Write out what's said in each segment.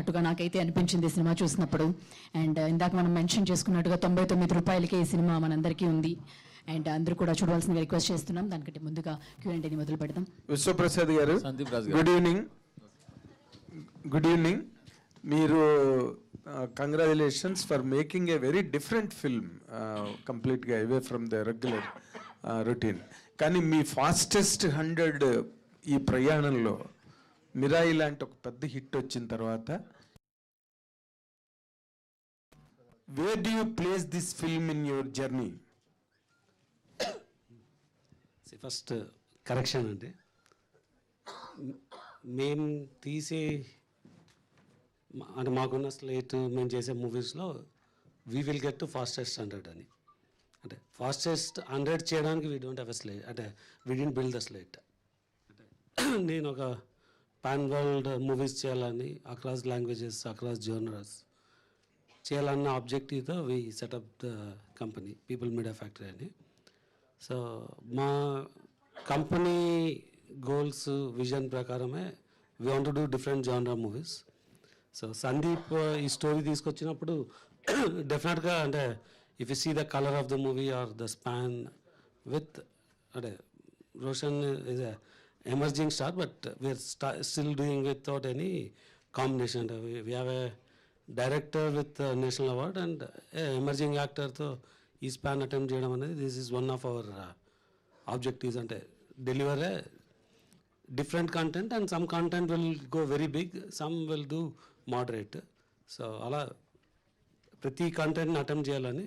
అట్టుగా నాకైతే అనిపించింది ఈ సినిమా చూసినప్పుడు. అండ్ ఇందాక మనం మెన్షన్ చేసుకున్నట్టుగా 99 రూపాయలకే ఈ సినిమా మనందరికీ ఉంది. అండ్ అందరూ కూడా చూడవలసిన రిక్వెస్ట్ చేస్తున్నాం. దానికంటే ముందుగా Q&A మొదలు పెడదాం. Vishwaprasad garu, good evening. Good evening. మీరు congratulations for making a very different film, కంప్లీట్గా away from the regular routine. కానీ మీ ఫాస్టెస్ట్ 100 ఈ ప్రయాణంలో మిరాయి లాంటి ఒక పెద్ద హిట్ వచ్చిన తర్వాత where do you place this film in your journey? First correction అండి, మేము తీసే అంటే మాకున్న స్లేట్ మేము చేసే మూవీస్లో we will get to fastest 100 అని. అంటే ఫాస్టెస్ట్ 100 చేయడానికి we don't have a slate, అంటే we don't build the slate. అంటే నేను ఒక పాన్ వరల్డ్ మూవీస్ చేయాలని, అక్రాస్ లాంగ్వేజెస్, అక్రాస్ జోనర్స్ చేయాలన్న ఆబ్జెక్టివ్తో we set up the company People Media Factory అని. సో మా కంపెనీ గోల్స్ విజన్ ప్రకారమే we want to do different genre movies. So Sandeep ఈ స్టోరీ తీసుకొచ్చినప్పుడు డెఫినెట్గా అంటే if you see the colour of the movie or the span with అంటే Roshan is a emerging star, but we are still doing without any combination. అంటే we have a director with national award and emerging యాక్టర్తో ఈ span attempt చేయడం అనేది this is one of our objectives. అంటే deliver a different content and some content will go very big, some will do moderate. So అలా ప్రతి కంటెంట్ని attempt చేయాలని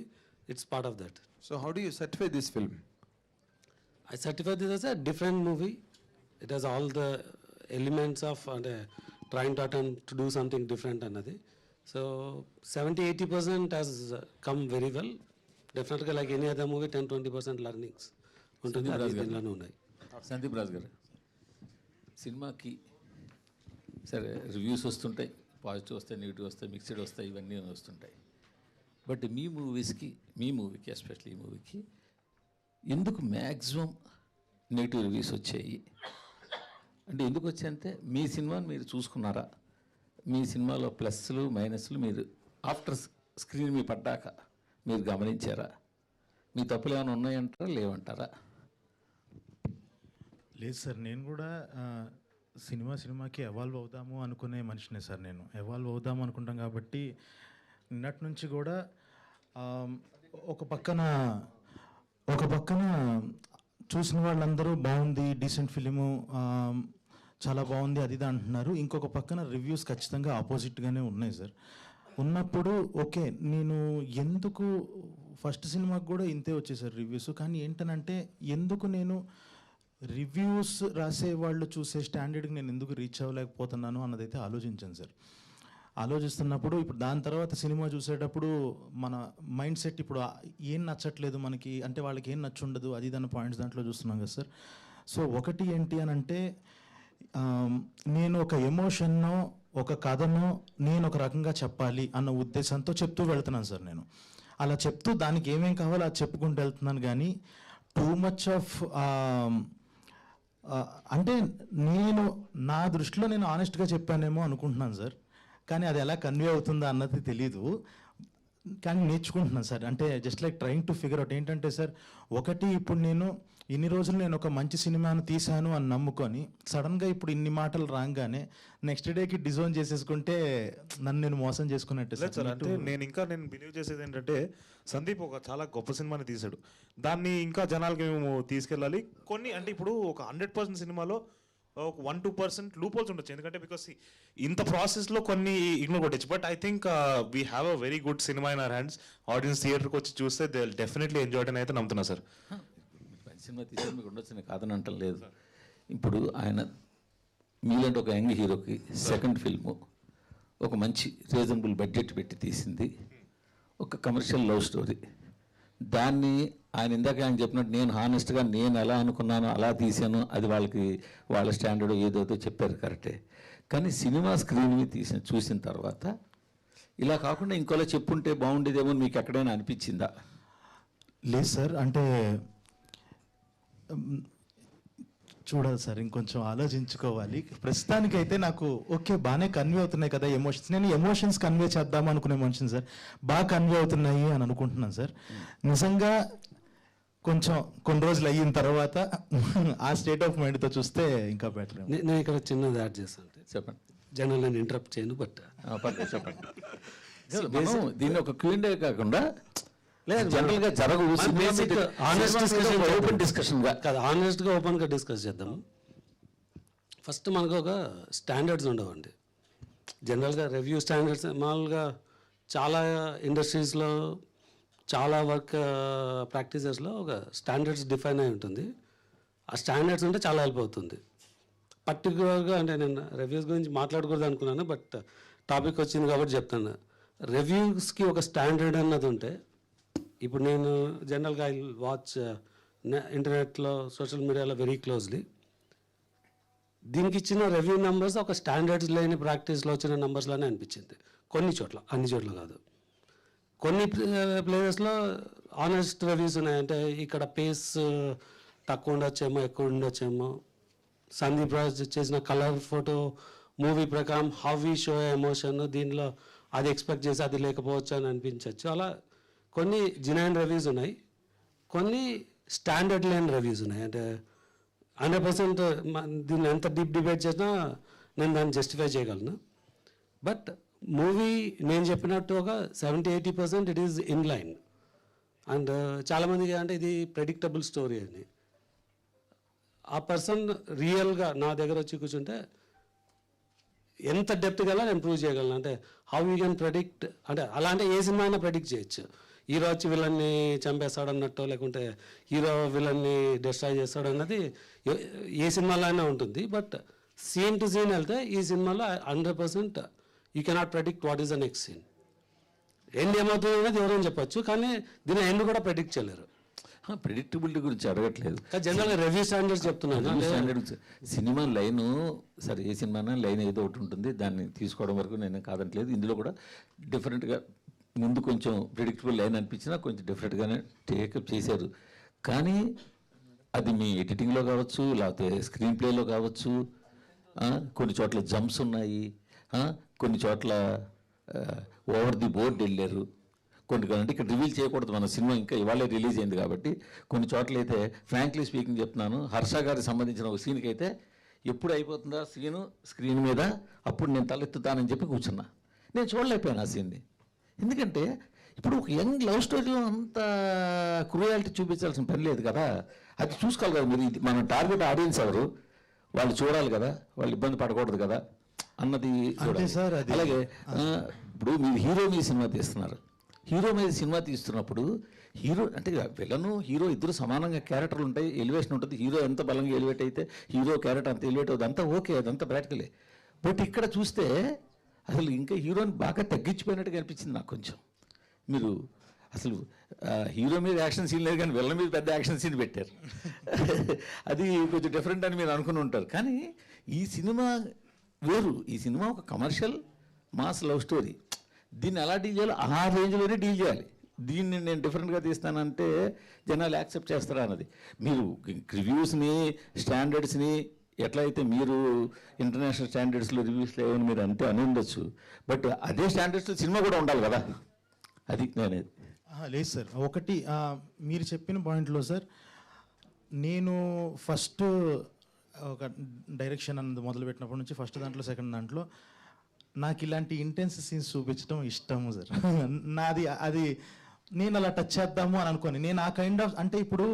it's part of that. So how do you certify this film? I certify this as a different movie. It has all the elements of trying to attempt to do something different another. So 70-80% has come very well. Definitely like any other movie 10-20% learnings ఉంటుంది. అది దీనిలోనే ఉన్నాయి. సందీప్ రాజ్ గారు, సినిమాకి సరే reviews వస్తుంటాయి, positive వస్తాయి, negative వస్తాయి, మిక్స్డ్ వస్తాయి, ఇవన్నీ వస్తుంటాయి. బట్ మీ మూవీకి ఎస్పెషల్లీ ఈ మూవీకి ఎందుకు మ్యాక్సిమం నెగిటివ్ రివ్యూస్ వచ్చాయి? అంటే ఎందుకు వచ్చాయంటే మీ సినిమాని మీరు చూసుకున్నారా? మీ సినిమాలో ప్లస్లు మైనస్లు మీరు ఆఫ్టర్ స్క్రీన్ మీ పడ్డాక మీరు గమనించారా? మీ తప్పులు ఏమైనా ఉన్నాయంటారా, లేవంటారా? లేదు సార్, నేను కూడా సినిమాకి ఎవాల్వ్ అవుదాము అనుకునే మనిషినే సార్. నేను ఎవాల్వ్ అవుదాము అనుకుంటాం కాబట్టి నిన్నటి నుంచి కూడా ఒక పక్కన చూసిన వాళ్ళందరూ బాగుంది, డీసెంట్ ఫిలిము, చాలా బాగుంది అది ఇది అంటున్నారు. ఇంకొక పక్కన రివ్యూస్ ఖచ్చితంగా ఆపోజిట్గానే ఉన్నాయి సార్. ఉన్నప్పుడు ఓకే, నేను ఎందుకు ఫస్ట్ సినిమాకి కూడా ఇంతే వచ్చేసారు రివ్యూస్. కానీ ఏంటనంటే ఎందుకు నేను రివ్యూస్ రాసే వాళ్ళు చూసే స్టాండర్డ్కి నేను ఎందుకు రీచ్ అవ్వలేకపోతున్నాను అన్నదైతే ఆలోచించాను సార్. ఆలోచిస్తున్నప్పుడు ఇప్పుడు దాని తర్వాత సినిమా చూసేటప్పుడు మన మైండ్ సెట్ ఇప్పుడు ఏం నచ్చట్లేదు మనకి, అంటే వాళ్ళకి ఏం నచ్చుండదు అది దాని పాయింట్స్ దాంట్లో చూస్తున్నాం కదా సార్. సో ఒకటి ఏంటి అని అంటే నేను ఒక ఎమోషన్నో ఒక కథనో నేను ఒక రకంగా చెప్పాలి అన్న ఉద్దేశంతో చెప్తూ వెళ్తున్నాను సార్. నేను అలా చెప్తూ దానికి ఏమేం కావాలో అది చెప్పుకుంటూ వెళ్తున్నాను. కానీ టూ మచ్ ఆఫ్ అంటే నేను నా దృష్టిలో నేను ఆనెస్ట్గా చెప్పానేమో అనుకుంటున్నాను సార్. కానీ అది ఎలా కన్వే అవుతుందో అన్నది తెలీదు. కానీ నేర్చుకుంటున్నాను సార్. అంటే just like trying to figure out. ఏంటంటే సార్, ఒకటి ఇప్పుడు నేను ఇన్ని రోజులు నేను ఒక మంచి సినిమాను తీశాను అని నమ్ముకొని సడన్గా ఇప్పుడు ఇన్ని మాటలు రాగానే నెక్స్ట్ డేకి డిజోన్ చేసేసుకుంటే నన్ను నేను మోసం చేసుకున్నట్టు సార్. అంటే నేను బిలీవ్ చేసేది ఏంటంటే సందీప్ ఒక చాలా గొప్ప సినిమాని తీశాడు, దాన్ని ఇంకా జనాలకి మేము తీసుకెళ్ళాలి. కొన్ని అంటే ఇప్పుడు ఒక 100% సినిమాలో ఒక 1-2% లూప్ హోల్స్ ఉండొచ్చు, ఎందుకంటే బికాస్ ఇంత ప్రాసెస్లో కొన్ని ఇగ్నోర్ కొట్టచ్చు. But I think we have a very good cinema in our hands. Audience థియేటర్కి వచ్చి చూస్తే దే డెఫినెట్లీ ఎంజాయ్ అని అయితే నమ్ముతున్నా సార్. సినిమా తీసేది మీకు ఉండొచ్చు, కాదని అంటం లేదు. ఇప్పుడు ఆయన మీలాంటి ఒక యంగ్ హీరోకి సెకండ్ ఫిల్ము ఒక మంచి రీజనబుల్ బడ్జెట్ పెట్టి తీసింది, ఒక కమర్షియల్ లవ్ స్టోరీ. దాన్ని ఆయన ఇందాక ఆయన చెప్పినట్టు నేను హానెస్ట్గా నేను ఎలా అనుకున్నానో అలా తీసాను, అది వాళ్ళ స్టాండర్డ్ ఏదైతే చెప్పారు కరెక్టే. కానీ సినిమా స్క్రీన్ మీద చూసిన తర్వాత ఇలా కాకుండా ఇంకోలా చెప్పుంటే బాగుండేదేమో మీకు ఎక్కడైనా అనిపించిందా? లేదు సార్, అంటే చూడాలి సార్, ఇంకొంచెం ఆలోచించుకోవాలి. ప్రస్తుతానికైతే నాకు ఓకే బాగానే కన్వే అవుతున్నాయి కదా ఎమోషన్స్. నేను ఎమోషన్స్ కన్వే చేద్దాం అనుకునే మనిషిని సార్, బాగా కన్వే అవుతున్నాయి అని అనుకుంటున్నాను సార్. నిజంగా కొంచెం కొన్ని రోజులు అయిన తర్వాత ఆ స్టేట్ ఆఫ్ మైండ్తో చూస్తే ఇంకా బెటర్. నేను ఇక్కడ చిన్నది యాడ్ చేస్తాను. చెప్పండి. జనరల్ నేను ఇంటరప్ట్ చేయను, బట్ పర్లేదు చెప్పండి. మనం దీన్ని ఒక క్యూఎండే కాకుండా లేదు జనరల్గా జరగవు ఓపెన్ డిస్కషన్గా కాదు, ఆనెస్ట్గా ఓపెన్గా డిస్కస్ చేద్దాము. ఫస్ట్ మనకు ఒక స్టాండర్డ్స్ ఉండవండి. జనరల్గా రివ్యూ స్టాండర్డ్స్ మామూలుగా చాలా ఇండస్ట్రీస్లో చాలా వర్క్ ప్రాక్టీసెస్లో ఒక స్టాండర్డ్స్ డిఫైన్ అయి ఉంటుంది. ఆ స్టాండర్డ్స్ ఉంటే చాలా హెల్ప్ అవుతుంది. పర్టికులర్గా అంటే నేను రివ్యూస్ గురించి మాట్లాడకూడదు అనుకున్నాను, బట్ టాపిక్ వచ్చింది కాబట్టి చెప్తాను. రివ్యూస్కి ఒక స్టాండర్డ్ అన్నది ఉంటే, ఇప్పుడు నేను జనరల్గా ఐ వాచ్ ఇంటర్నెట్లో సోషల్ మీడియాలో వెరీ క్లోజ్లీ. దీనికి ఇచ్చిన రివ్యూ నెంబర్స్ ఒక స్టాండర్డ్స్ లేని ప్రాక్టీస్లో వచ్చిన నెంబర్స్లోనే అనిపించింది. కొన్ని చోట్ల, అన్ని చోట్ల కాదు. కొన్ని ప్లేసెస్లో ఆనెస్ట్ రివ్యూస్ ఉన్నాయి. అంటే ఇక్కడ పేస్ తక్కువ ఉండొచ్చేమో, ఎక్కువ ఉండొచ్చేమో. సందీప్ రాజ్ చేసిన కలర్ ఫోటో మూవీ ప్రకారం హౌ వి షో ఎమోషన్, దీనిలో అది ఎక్స్పెక్ట్ చేసి అది లేకపోవచ్చు అని అనిపించవచ్చు. అలా కొన్ని జినైన్ రివ్యూస్ ఉన్నాయి, కొన్ని స్టాండర్డ్ లేని రివ్యూస్ ఉన్నాయి. అంటే 100% దీన్ని ఎంత డీప్ డిబేట్ చేసినా నేను దాన్ని జస్టిఫై చేయగలను. బట్ మూవీ నేను చెప్పినట్టు ఒక 70-80% it is in line. And చాలామందికి అంటే ఇది ప్రెడిక్టబుల్ స్టోరీ అని. ఆ పర్సన్ రియల్గా నా దగ్గర వచ్చి కూర్చుంటే ఎంత డెప్త్ గల నేను ప్రూవ్ చేయగలను. అంటే హౌ యూ కెన్ ప్రెడిక్ట్, అంటే అలా అంటే ఏ సినిమా అయినా ప్రెడిక్ట్ చేయొచ్చు. హీరో వచ్చి విలన్ని చంపేస్తాడు అన్నట్టు, లేకుంటే హీరో విలన్ని డిస్ట్రాయ్ చేస్తాడు అన్నది ఏ సినిమాలో అయినా ఉంటుంది. బట్ సీన్ టు సీన్ వెళ్తే ఈ సినిమాలో 100% you cannot predict what is the next scene. End ఏమవుతుంది అనేది ఎవరైనా చెప్పచ్చు, కానీ దీని ఎండ్ కూడా ప్రెడిక్ట్ చేయలేరు. ప్రెడిక్టబిలిటీ గురించి అడగట్లేదు, జనరల్గా రివ్యూ స్టాండర్డ్స్ చెప్తున్నాను. స్టాండర్డ్స్ సినిమా లైను సరే, ఏ సినిమా లైన్ ఏదో ఒకటి ఉంటుంది, దాన్ని తీసుకోవడం వరకు నేను కాదట్లేదు. ఇందులో కూడా డిఫరెంట్గా ముందు కొంచెం ప్రిడిక్టబుల్ లైన్ అనిపించినా కొంచెం డిఫరెంట్గానే టేకప్ చేశారు. కానీ అది మీ ఎడిటింగ్లో కావచ్చు, లేకపోతే స్క్రీన్ ప్లేలో కావచ్చు, కొన్ని చోట్ల జంప్స్ ఉన్నాయి, కొన్ని చోట్ల ఓవర్ ది బోర్డ్ వెళ్ళారు. కొన్ని అంటే ఇక్కడ రివీల్ చేయకూడదు, మన సినిమా ఇంకా ఇవాళే రిలీజ్ అయింది కాబట్టి. కొన్ని చోట్ల అయితే ఫ్రాంక్లీ స్పీకింగ్ చెప్తున్నాను, హర్ష గారికి సంబంధించిన ఒక సీన్కి అయితే ఎప్పుడు అయిపోతుందా సీను స్క్రీన్ మీద అప్పుడు నేను తలెత్తుతానని చెప్పి కూర్చున్నా. నేను చూడలేకపోయాను ఆ సీన్ని. ఎందుకంటే ఇప్పుడు ఒక యంగ్ లవ్ స్టోరీలో అంత క్రూయాలిటీ చూపించాల్సిన పని లేదు కదా. అది చూసుకోవాలి కదా మీరు. మన టార్గెట్ ఆడియన్స్ ఎవరు, వాళ్ళు చూడాలి కదా, వాళ్ళు ఇబ్బంది పడకూడదు కదా అన్నది చూడాలి. అలాగే ఇప్పుడు మీరు హీరో మీద సినిమా తీస్తున్నారు. హీరో మీద సినిమా తీస్తున్నప్పుడు హీరో అంటే విలను హీరో ఇద్దరు సమానంగా క్యారెక్టర్లు ఉంటాయి, ఎలివేషన్ ఉంటుంది. హీరో ఎంత బలంగా ఎలివేట్ అయితే హీరో క్యారెక్టర్ అంత ఎలివేట్ అవుతుంది, అంతా ఓకే, అదంతా ప్రాక్టికలే. బట్ ఇక్కడ చూస్తే అసలు ఇంకా హీరోని బాగా తగ్గించిపోయినట్టుగా అనిపించింది నాకు కొంచెం. మీరు అసలు హీరో మీద యాక్షన్ సీన్ లేదు కానీ విలన్ మీద పెద్ద యాక్షన్ సీన్ పెట్టారు. అది కొంచెం డిఫరెంట్ అని మీరు అనుకుని ఉంటారు. కానీ ఈ సినిమా వేరు. ఈ సినిమా ఒక కమర్షియల్ మాస్ లవ్ స్టోరీ. దీన్ని ఎలా డీల్ చేయాలో ఆ రేంజ్లోనే డీల్ చేయాలి. దీన్ని నేను డిఫరెంట్గా తీస్తానంటే జనాలు యాక్సెప్ట్ చేస్తారా అన్నది. మీరు రివ్యూస్ని స్టాండర్డ్స్ని ఎట్లయితే మీరు ఇంటర్నేషనల్ స్టాండర్డ్స్లో రివ్యూస్ లేవని మీరు అంతే అని ఉండొచ్చు, బట్ అదే స్టాండర్డ్స్లో సినిమా కూడా ఉండాలి కదా. అది నేనేది లేదు సార్. ఒకటి మీరు చెప్పిన పాయింట్లో సార్, నేను ఫస్ట్ ఒక డైరెక్షన్ అన్నది మొదలుపెట్టినప్పటి నుంచి ఫస్ట్ దాంట్లో సెకండ్ దాంట్లో నాకు ఇలాంటి ఇంటెన్స్ సీన్స్ చూపించడం ఇష్టము సార్. నాది అది నేను అలా టచ్ చేద్దాము అని అనుకోని నేను ఆ కైండ్ ఆఫ్, అంటే ఇప్పుడు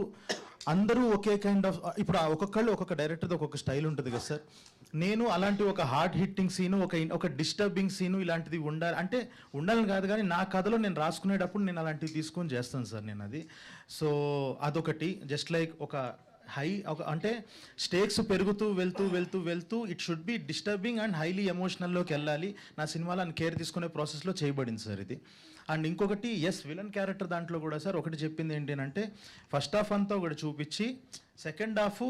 అందరూ ఒకే కైండ్ ఆఫ్, ఇప్పుడు ఒక్కొక్కళ్ళు ఒక్కొక్క డైరెక్టర్ది ఒక్కొక్క స్టైల్ ఉంటుంది కదా సార్. నేను అలాంటి ఒక హార్డ్ హిట్టింగ్ సీను, ఒక డిస్టర్బింగ్ సీను ఇలాంటిది ఉండాలి అంటే ఉండాలని కాదు, కానీ నా కథలో నేను రాసుకునేటప్పుడు నేను అలాంటివి తీసుకొని చేస్తాను సార్ నేను అది. సో అదొకటి. జస్ట్ లైక్ ఒక అంటే స్టేక్స్ పెరుగుతూ వెళ్తూ it should be disturbing and highly ఎమోషనల్లోకి వెళ్ళాలి. నా సినిమాలో కేర్ తీసుకునే ప్రాసెస్లో చేయబడింది సార్ ఇది. అండ్ ఇంకొకటి విలన్ క్యారెక్టర్ దాంట్లో కూడా సార్ ఒకటి చెప్పింది ఏంటి అంటే ఫస్ట్ హాఫ్ అంతా ఒకటి చూపించి సెకండ్ హాఫ్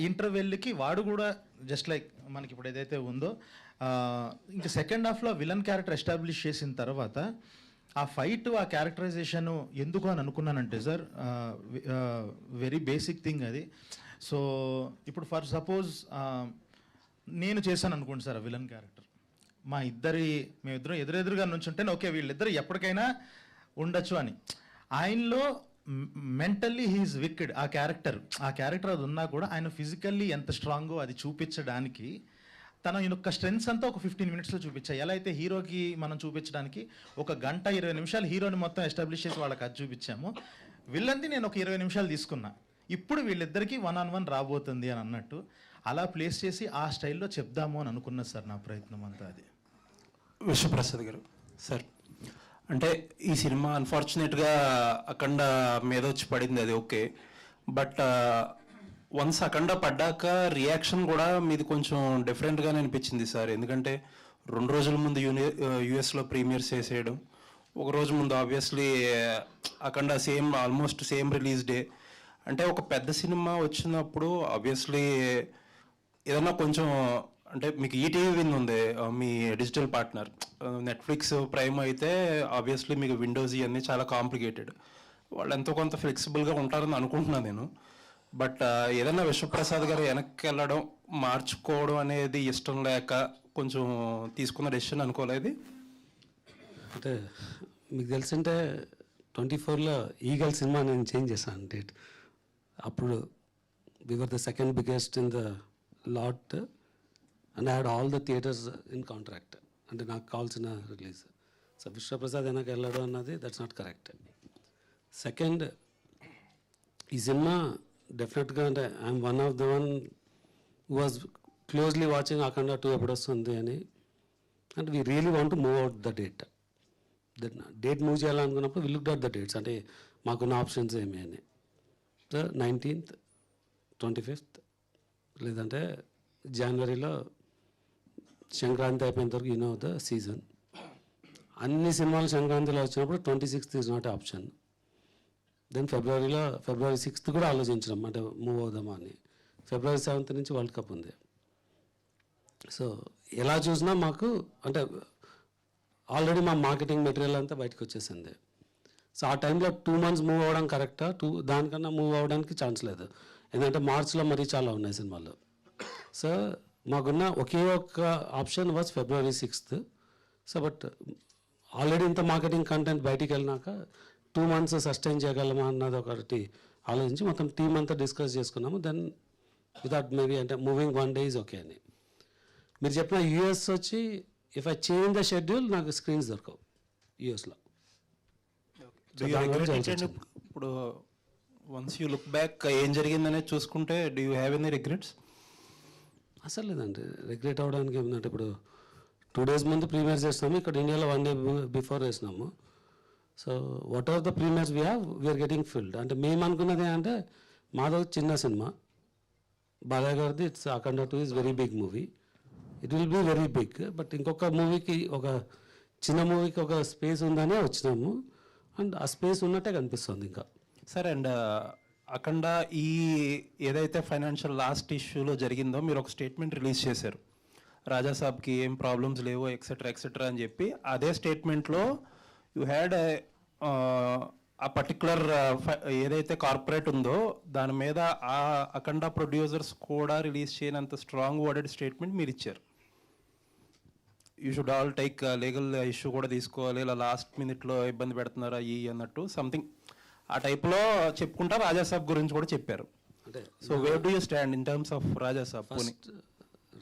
ఇంటర్వెల్కి వాడు కూడా జస్ట్ లైక్ మనకి ఇప్పుడు ఏదైతే ఉందో ఇంకా సెకండ్ హాఫ్లో విలన్ క్యారెక్టర్ ఎస్టాబ్లిష్ చేసిన తర్వాత ఆ ఫైట్, ఆ క్యారెక్టరైజేషన్ ఎందుకు అని అనుకున్నానంటే సార్ వెరీ బేసిక్ థింగ్ అది. సో ఇప్పుడు ఫర్ సపోజ్ నేను చేశాను అనుకోండి సార్ విలన్ క్యారెక్టర్, మేమిద్దరం ఎదురెదురుగా నుంచుంటే ఓకే వీళ్ళిద్దరు ఎప్పటికైనా ఉండొచ్చు అని. ఆయనలో మెంటల్లీ హీఈస్ విక్డ్. ఆ క్యారెక్టర్ అది ఉన్నా కూడా ఆయన ఫిజికల్లీ ఎంత స్ట్రాంగో అది చూపించడానికి తన యొక్క స్ట్రెంగ్స్ అంతా ఒక 15 minutesలో చూపించాయి. ఎలా అయితే హీరోకి మనం చూపించడానికి 1 గంట 20 నిమిషాలు హీరోని మొత్తం ఎస్టాబ్లిష్ చేసి వాళ్ళకి అది చూపించాము, విలన్ది నేను ఒక 20 నిమిషాలు తీసుకున్నా. ఇప్పుడు వీళ్ళిద్దరికీ 1-on-1 రాబోతుంది అని అన్నట్టు అలా ప్లేస్ చేసి ఆ స్టైల్లో చెప్దాము అని అనుకున్నా సార్ నా ప్రయత్నం అంతా అది. విశ్వప్రసాద్ గారు సార్, అంటే ఈ సినిమా అన్ఫార్చునేట్గా అఖండ మీద వచ్చి పడింది, అది ఓకే. బట్ వన్స్ అఖండ పడ్డాక రియాక్షన్ కూడా మీది కొంచెం డిఫరెంట్గానే అనిపించింది సార్. ఎందుకంటే 2 రోజుల ముందు యూఎస్లో ప్రీమియర్స్ చేసేయడం, 1 రోజు ముందు ఆబ్వియస్లీ అఖండ ఆల్మోస్ట్ సేమ్ రిలీజ్ డే. అంటే ఒక పెద్ద సినిమా వచ్చినప్పుడు ఆబ్వియస్లీ ఏదన్నా కొంచెం, అంటే మీకు ఈటీవీ విన్ ఉంది మీ డిజిటల్ పార్ట్నర్, నెట్ఫ్లిక్స్ ప్రైమ్ అయితే ఆబ్వియస్లీ మీకు విండోస్ ఇవన్నీ చాలా కాంప్లికేటెడ్. వాళ్ళు ఎంతో కొంత ఫ్లెక్సిబుల్గా ఉంటారని అనుకుంటున్నాను నేను. బట్ ఏదన్నా విశ్వప్రసాద్ గారు వెనక్కి వెళ్ళడం, మార్చుకోవడం అనేది ఇష్టం లేక కొంచెం తీసుకున్న డెసిషన్ అనుకోలేదు. అంటే మీకు తెలిసింటే 24లో ఈగల్ సినిమా నేను చేంజ్ చేశాను డేట్. అప్పుడు we were the second biggest in the lot and I had all the theatres in contract. అంటే నాకు కావాల్సిన రిలీజ్. సో విశ్వప్రసాద్ వెనక్కి వెళ్ళడం అన్నది దట్స్ నాట్ కరెక్ట్. సెకండ్, ఈ సినిమా డెఫినెట్గా అంటే I'm one of the one was closely watching Akhanda 2 ఎప్పుడు వస్తుంది అని. And we really want to move out the date move చేయాలనుకున్నప్పుడు వి లుక్డ్ అవుట్ ద డేట్స్, అంటే మాకున్న ఆప్షన్స్ ఏమి అని. సో 19th, 25th లేదంటే జనవరిలో సంక్రాంతి అయిపోయిన వరకు ద సీజన్. అన్ని సినిమాలు సంక్రాంతిలో వచ్చినప్పుడు 26th is not option. Then February 6th కూడా ఆలోచించడం అంటే మూవ్ అవుదామా అని. February 7th నుంచి వరల్డ్ కప్ ఉంది. సో ఎలా చూసినా మాకు అంటే ఆల్రెడీ మా మార్కెటింగ్ మెటీరియల్ అంతా బయటకు వచ్చేసింది. సో ఆ టైంలో 2 months మూవ్ అవ్వడం కరెక్టా, దానికన్నా మూవ్ అవ్వడానికి ఛాన్స్ లేదు. ఎందుకంటే మార్చ్లో మరీ చాలా ఉన్నాయి సినిమాలు. సో మాకున్న ఒకే ఒక్క option was February 6th. So but already ఇంత మార్కెటింగ్ కంటెంట్ బయటికి వెళ్ళినాక 2 months సస్టైన్ చేయగలమా అన్నది ఒకటి ఆలోచించి మొత్తం టీమ్ అంతా డిస్కస్ చేసుకున్నాము. దెన్ వితౌట్ మేబీ అంటే మూవింగ్ 1 day ఈజ్ ఓకే అని. మీరు చెప్పిన యూఎస్ వచ్చి if I change the schedule నాకు స్క్రీన్స్ దొరకవు యూఎస్లో. ఇప్పుడు వన్స్ యూ లుక్ బ్యాక్ ఏం జరిగిందనేది చూసుకుంటే do you have any regrets? అసలు లేదండి, రిగ్రెట్ అవ్వడానికి ఏమిటంటే ఇప్పుడు 2 days ముందు ప్రీమియర్ చేస్తాము, ఇక్కడ ఇండియాలో 1 day బిఫోర్ వేసినాము. So what are the premieres we have we're getting filled. అంటే మేము అనుకున్నది ఏంటంటే మాదో చిన్న సినిమా, బాలయ్య గారిది it's Akhanda 2 is very big movie, it will be very big. But ఇంకొక మూవీకి ఒక చిన్న మూవీకి ఒక స్పేస్ ఉందనే వచ్చినాము అండ్ ఆ స్పేస్ ఉన్నట్టే కనిపిస్తుంది ఇంకా. సరే, అండ్ అఖండ ఈ ఏదైతే ఫైనాన్షియల్ లాస్ట్ ఇష్యూలో జరిగిందో మీరు ఒక స్టేట్మెంట్ రిలీజ్ చేశారు, రాజాసాబ్కి ఏం ప్రాబ్లమ్స్ లేవో ఎక్సెట్రా అని చెప్పి. అదే స్టేట్మెంట్లో యూ హ్యాడ్ ఆ పర్టికులర్ ఏదైతే కార్పొరేట్ ఉందో దాని మీద ఆ అఖండ ప్రొడ్యూసర్స్ కూడా రిలీజ్ చేయనంత స్ట్రాంగ్ వర్డెడ్ స్టేట్మెంట్ మీరు ఇచ్చారు. You should all take legal issue కూడా తీసుకోవాలి, ఇలా లాస్ట్ మినిట్లో ఇబ్బంది పెడుతున్నారా ఈ అన్నట్టు సంథింగ్ ఆ టైప్లో చెప్పుకుంటా రాజాసాబ్ గురించి కూడా చెప్పారు. అంటే so where do you stand in terms of Rajasaab?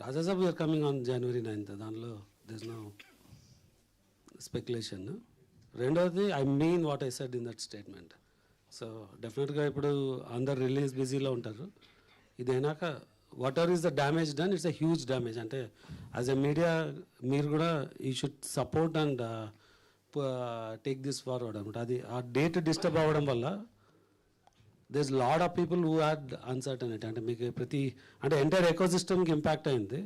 Rajasaab we are coming on January 9th, దానిలో దిస్ నో స్పెక్యులేషన్. రెండవది I mean what I said in that statement. So డెఫినెట్గా ఇప్పుడు అందరు రిలీజ్ బిజీలో ఉంటారు. ఇదైనాక whatever is the damage done, it's a huge damage. అంటే as a media మీరు కూడా you should support and take this forward అనమాట. అది ఆ డేట్ డిస్టర్బ్ అవ్వడం వల్ల there is lot of people who had uncertainty. అంటే మీకు అంటే ఎంటైర్ ఎకోసిస్టమ్కి ఇంపాక్ట్ అయింది.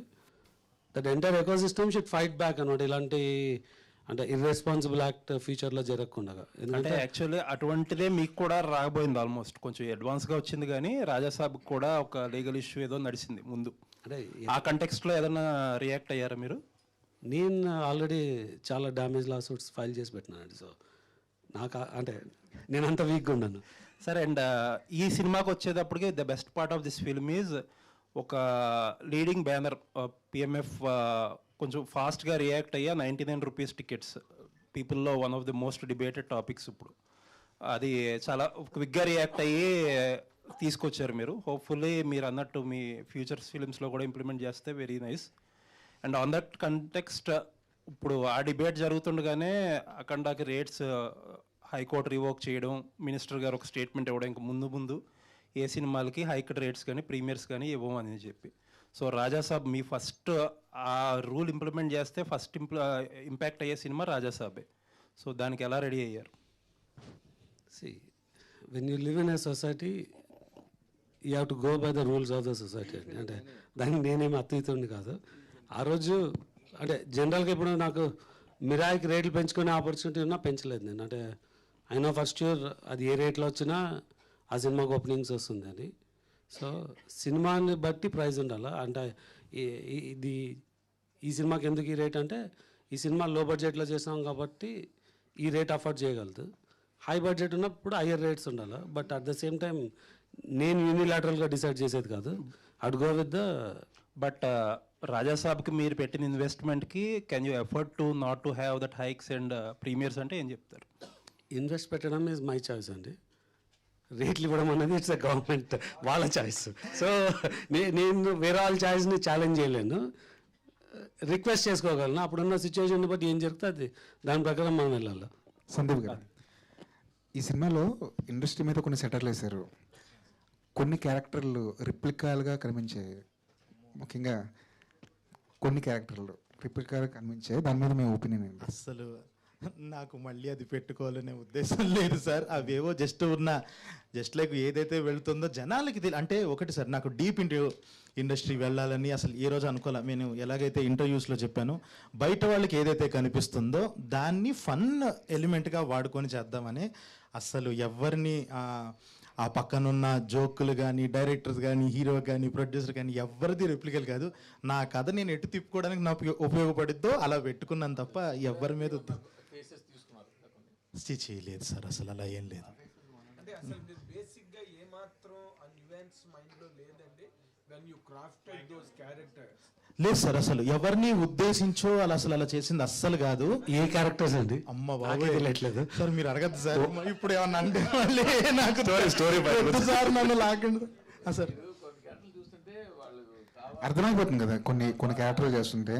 That entire ecosystem should fight back అనమాట ఇలాంటి అంటే ఇర్రెస్పాన్సిబుల్ యాక్ట్ ఫ్యూచర్లో జరగకుండా. ఎందుకంటే యాక్చువల్లీ అటువంటిదే మీకు కూడా రాబోయింది, ఆల్మోస్ట్ కొంచెం అడ్వాన్స్గా వచ్చింది. కానీ రాజాసాబ్కి కూడా ఒక లీగల్ ఇష్యూ ఏదో నడిచింది ముందు. అంటే ఆ కంటెక్స్ట్లో ఏదైనా రియాక్ట్ అయ్యారా మీరు? నేను ఆల్రెడీ చాలా డ్యామేజ్ లా సూట్స్ ఫైల్ చేసి పెట్టినానండి. సో నాకు అంటే నేను అంత వీక్గా ఉన్నాను. సార్ అండ్ ఈ సినిమాకి వచ్చేటప్పటికి the best part of this film is ఒక లీడింగ్ బ్యానర్ పిఎంఎఫ్ కొంచెం ఫాస్ట్గా రియాక్ట్ అయ్యా 99 రూపీస్ టికెట్స్ పీపుల్లో one of the most debated topics ఇప్పుడు. అది చాలా క్విక్గా రియాక్ట్ అయ్యి తీసుకొచ్చారు మీరు. హోప్ఫుల్లీ మీరు అన్నట్టు మీ ఫ్యూచర్స్ ఫిల్మ్స్లో కూడా ఇంప్లిమెంట్ చేస్తే very nice. And on that context ఇప్పుడు ఆ డిబేట్ జరుగుతుండగానే అఖండాకి రేట్స్ హైకోర్టు రివోక్ చేయడం, మినిస్టర్ గారు ఒక స్టేట్మెంట్ ఇవ్వడం, ఇంకా ముందు ఏ సినిమాలకి హైకోర్టు రేట్స్ కానీ ప్రీమియర్స్ కానీ ఇవ్వమని చెప్పి. సో రాజాసాబ్ మీ ఫస్ట్ ఆ రూల్ ఇంప్లిమెంట్ చేస్తే ఫస్ట్ ఇంపాక్ట్ అయ్యే సినిమా రాజాసాబే. సో దానికి ఎలా రెడీ అయ్యారు? See, when you live in a society, you have to go by the rules of the society. అంటే దానికి నేనేమి అతీతుడిని కాదు. ఆ రోజు అంటే జనరల్గా ఇప్పుడు నాకు మిరాయికి రేట్లు పెంచుకునే ఆపర్చునిటీ ఉన్నా పెంచలేదు నేను. అంటే అయినా ఫస్ట్ ఇయర్ అది ఏ రేట్లో వచ్చినా ఆ సినిమాకి ఓపెనింగ్స్ వస్తుంది అని. సో సినిమాని బట్టి ప్రైస్ ఉండాలి. అంటే ఇది ఈ సినిమాకి ఎందుకు ఈ రేట్ అంటే ఈ సినిమా లో బడ్జెట్లో చేసాం కాబట్టి ఈ రేట్ అఫోర్డ్ చేయగలదు. హై బడ్జెట్ ఉన్నప్పుడు హయ్యర్ రేట్స్ ఉండాలి. But at the same time నేను యూనిలాటరల్గా డిసైడ్ చేసేది కాదు. Add go with the but రాజాసాబ్కి మీరు పెట్టిన ఇన్వెస్ట్మెంట్కి can you effort to not to have that hikes and premieres అంటే ఏం చెప్తారు? ఇన్వెస్ట్ పెట్టడం ఈజ్ మై చాయిస్ అండి. రేట్లు ఇవ్వడం అనేది ఇట్స్ అ గవర్నమెంట్ వాళ్ళ చాయిస్. సో నేను వేరే వాళ్ళ చాయిస్ని ఛాలెంజ్ చేయలేను, రిక్వెస్ట్ చేసుకోగలను. అప్పుడున్న సిచ్యువేషన్ బట్టి ఏం జరుగుతుంది అది దాని ప్రకారం మనం వెళ్ళాలి. సందీప్ గారు, ఈ సినిమాలో ఇండస్ట్రీ మీద కొన్ని సెటర్లు వేశారు. కొన్ని క్యారెక్టర్లు రిప్లికాలుగా కనిపించాయి. ముఖ్యంగా కొన్ని క్యారెక్టర్లు రిప్లికాలుగా కనిపించాయి. దాని మీద మీ ఒపీనియన్ ఏంటి? అసలు నాకు మళ్ళీ అది పెట్టుకోవాలనే ఉద్దేశం లేదు సార్. అవేవో జస్ట్ లైక్ ఏదైతే వెళ్తుందో జనాలకి అంటే ఒకటి సార్, నాకు డీప్ ఇండస్ట్రీ వెళ్ళాలని అసలు ఏ రోజు అనుకోలే. నేను ఎలాగైతే ఇంటర్వ్యూస్లో చెప్పాను, బయట వాళ్ళకి ఏదైతే కనిపిస్తుందో దాన్ని ఫన్ ఎలిమెంట్గా వాడుకొని చేద్దామని. అసలు ఎవరిని ఆ పక్కనున్న జోకులు కానీ డైరెక్టర్స్ కానీ హీరో కానీ ప్రొడ్యూసర్ కానీ ఎవరిది రెప్లికల్ కాదు. నా కథ నేను ఎటు తిప్పుకోవడానికి నాకు ఉపయోగపడిద్దో అలా పెట్టుకున్నాను తప్ప ఎవరి మీద చేయలేదు సార్. అసలు అలా ఏం లేదు. అంటే అసలు మీరు బేసిక్గా ఏమాత్రం ఆ న్యూయాన్స్ మైండ్లో లేదండి when you crafted those characters? లేదు సార్, అసలు ఎవరిని ఉద్దేశించో అలా చేసింది అస్సలు కాదు. ఏ క్యారెక్టర్స్ అండి? అమ్మ బాబు తెలియట్లేదు సార్, మీరు అడగద్దు సార్. ఇప్పుడు ఏమన్నా అంటే మళ్ళీ నాకు సార్ నన్ను లాగండి సార్. అర్థమైపోతుంది కదా కొన్ని క్యారెక్టర్లు చేస్తుంటే.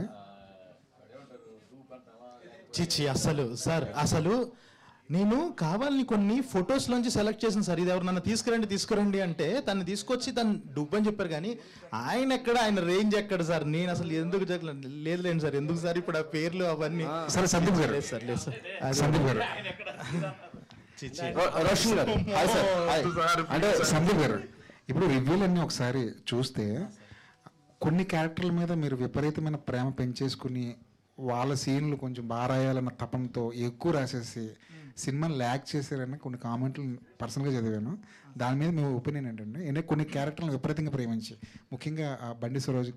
చిచ్చి అసలు సార్, అసలు నేను కావాలని కొన్ని ఫొటోస్లోంచి సెలెక్ట్ చేసిన సార్. ఇది ఎవరు నన్ను తీసుకురండి అంటే తను తీసుకొచ్చి తను డుబ్బని చెప్పారు. కానీ ఆయన ఎక్కడ, ఆయన రేంజ్ ఎక్కడ సార్? నేను అసలు ఎందుకు లేదులేండి సార్. ఎందుకు సార్ ఇప్పుడు ఆ పేర్లు అవన్నీ? సరే సందీప్ గారు, లేదు సార్, లేదు సార్. సందీప్ గారు, రోషన్ గారు, హాయ్ సార్. అంటే సందీప్ గారు, ఇప్పుడు రివ్యూలన్నీ ఒకసారి చూస్తే కొన్ని క్యారెక్టర్ల మీద మీరు విపరీతమైన ప్రేమ పెంచేసుకుని వాళ్ళ సీన్లు కొంచెం బాగా రాయాలన్న తపంతో ఎక్కువ రాసేసి సినిమాని ల్యాక్ చేశారని కొన్ని కామెంట్లు పర్సనల్గా చదివాను. దాని మీద మీ ఒపీనియన్ ఏంటంటే? ఎందుకంటే కొన్ని క్యారెక్టర్లను విపరీతంగా ప్రేమించి, ముఖ్యంగా బండి సరోజ్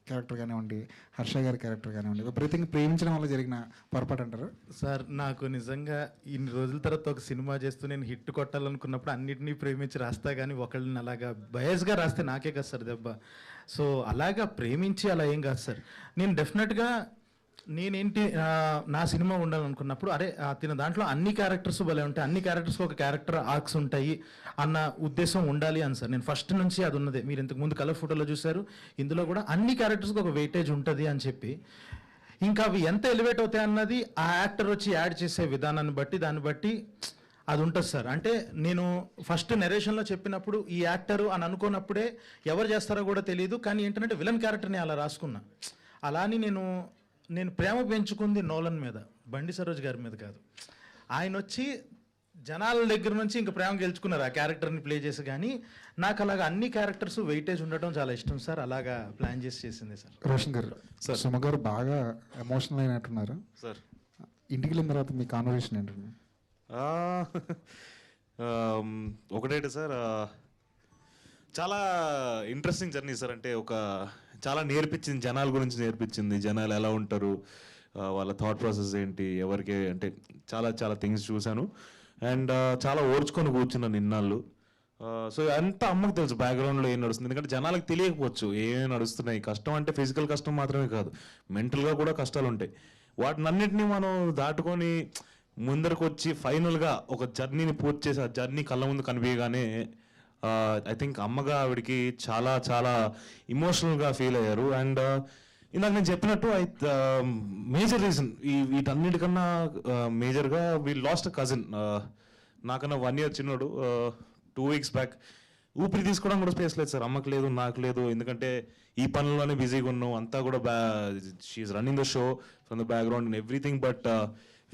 క్యారెక్టర్ కానివ్వండి, హర్ష గారి క్యారెక్టర్ కానివ్వండి, విపరీతంగా ప్రేమించడం వల్ల జరిగిన పొరపాటు అంటారు? సార్, నాకు నిజంగా ఇన్ని రోజుల తర్వాత ఒక సినిమా చేస్తూ నేను హిట్ కొట్టాలనుకున్నప్పుడు అన్నిటినీ ప్రేమించి రాస్తా, కానీ ఒకళ్ళని అలాగా బయస్గా రాస్తే నాకే కదా సార్ దెబ్బ. సో అలాగా ప్రేమించి అలా ఏం కాదు సార్. నేను డెఫినెట్గా నేనేంటి నా సినిమా ఉండాలనుకున్నప్పుడు అరే తిన దాంట్లో అన్ని క్యారెక్టర్స్ భలే ఉంటాయి, అన్ని క్యారెక్టర్స్కి ఒక క్యారెక్టర్ ఆర్క్స్ ఉంటాయి అన్న ఉద్దేశం ఉండాలి అని సార్. నేను ఫస్ట్ నుంచి అది ఉన్నదే. మీరు ఇంతకు ముందు కలర్ ఫోటోలో చూశారు, ఇందులో కూడా అన్ని క్యారెక్టర్స్కి ఒక వెయిటేజ్ ఉంటుంది అని చెప్పి, ఇంకా అవి ఎంత ఎలివేట్ అవుతాయి అన్నది ఆ యాక్టర్ వచ్చి యాడ్ చేసే విధానాన్ని బట్టి దాన్ని బట్టి అది ఉంటుంది సార్. అంటే నేను ఫస్ట్ నెరేషన్లో చెప్పినప్పుడు ఈ యాక్టరు అని అనుకున్నప్పుడే ఎవరు చేస్తారో కూడా తెలియదు, కానీ ఏంటంటే విలన్ క్యారెక్టర్ని అలా రాసుకున్నా. అలా అని నేను ప్రేమ పెంచుకుంది నోలన్ మీద, బండి సరోజ్ గారి మీద కాదు. ఆయన వచ్చి జనాల దగ్గర నుంచి ఇంకా ప్రేమ గెలుచుకున్నారు ఆ క్యారెక్టర్ని ప్లే చేసి. కానీ నాకు అలాగా అన్ని క్యారెక్టర్స్ వెయిటేజ్ ఉండటం చాలా ఇష్టం సార్. అలాగా ప్లాన్ చేసి చేసింది సార్. రోషన్ గారు, సుమ గారు బాగా ఎమోషనల్ అయినట్టున్నారు సార్. ఇంటికి వెళ్ళిన తర్వాత మీ కాన్వర్సేషన్ ఏంటండి? ఒకటేంటి సార్, చాలా ఇంట్రెస్టింగ్ జర్నీ సార్. అంటే చాలా నేర్పించింది, జనాల గురించి నేర్పించింది. జనాలు ఎలా ఉంటారు, వాళ్ళ థాట్ ప్రాసెస్ ఏంటి, ఎవరికి అంటే చాలా చాలా థింగ్స్ చూశాను. అండ్ చాలా ఓర్చుకొని కూర్చున్నాను ఇన్నాళ్ళు. సో అంతా అమ్మకి తెలుసు బ్యాక్గ్రౌండ్లో ఏం నడుస్తుంది, ఎందుకంటే జనాలకు తెలియకపోవచ్చు ఏమేమి నడుస్తున్నాయి. కష్టం అంటే ఫిజికల్ కష్టం మాత్రమే కాదు, మెంటల్గా కూడా కష్టాలు ఉంటాయి. వాటినన్నింటినీ మనం దాటుకొని ముందరకు వచ్చి ఫైనల్గా ఒక జర్నీని పూర్తి చేసి ఆ జర్నీ కళ్ళ ముందు కనిపించగానే ఐ థింక్ అమ్మగా ఆవిడికి చాలా చాలా ఇమోషనల్గా ఫీల్ అయ్యారు. అండ్ ఇందాక నేను చెప్పినట్టు మేజర్ రీజన్ వీటన్నిటికన్నా మేజర్గా వీ లాస్ట్ కజిన్, నాకన్నా 1 year చిన్నోడు. 2 weeks బ్యాక్ ఊపిరి తీసుకోవడం కూడా స్పేస్ లేదు సార్, అమ్మకు లేదు నాకు లేదు, ఎందుకంటే ఈ పనుల్లోనే బిజీగా ఉన్నాం. అంతా కూడా she's running the show from the background and everything, but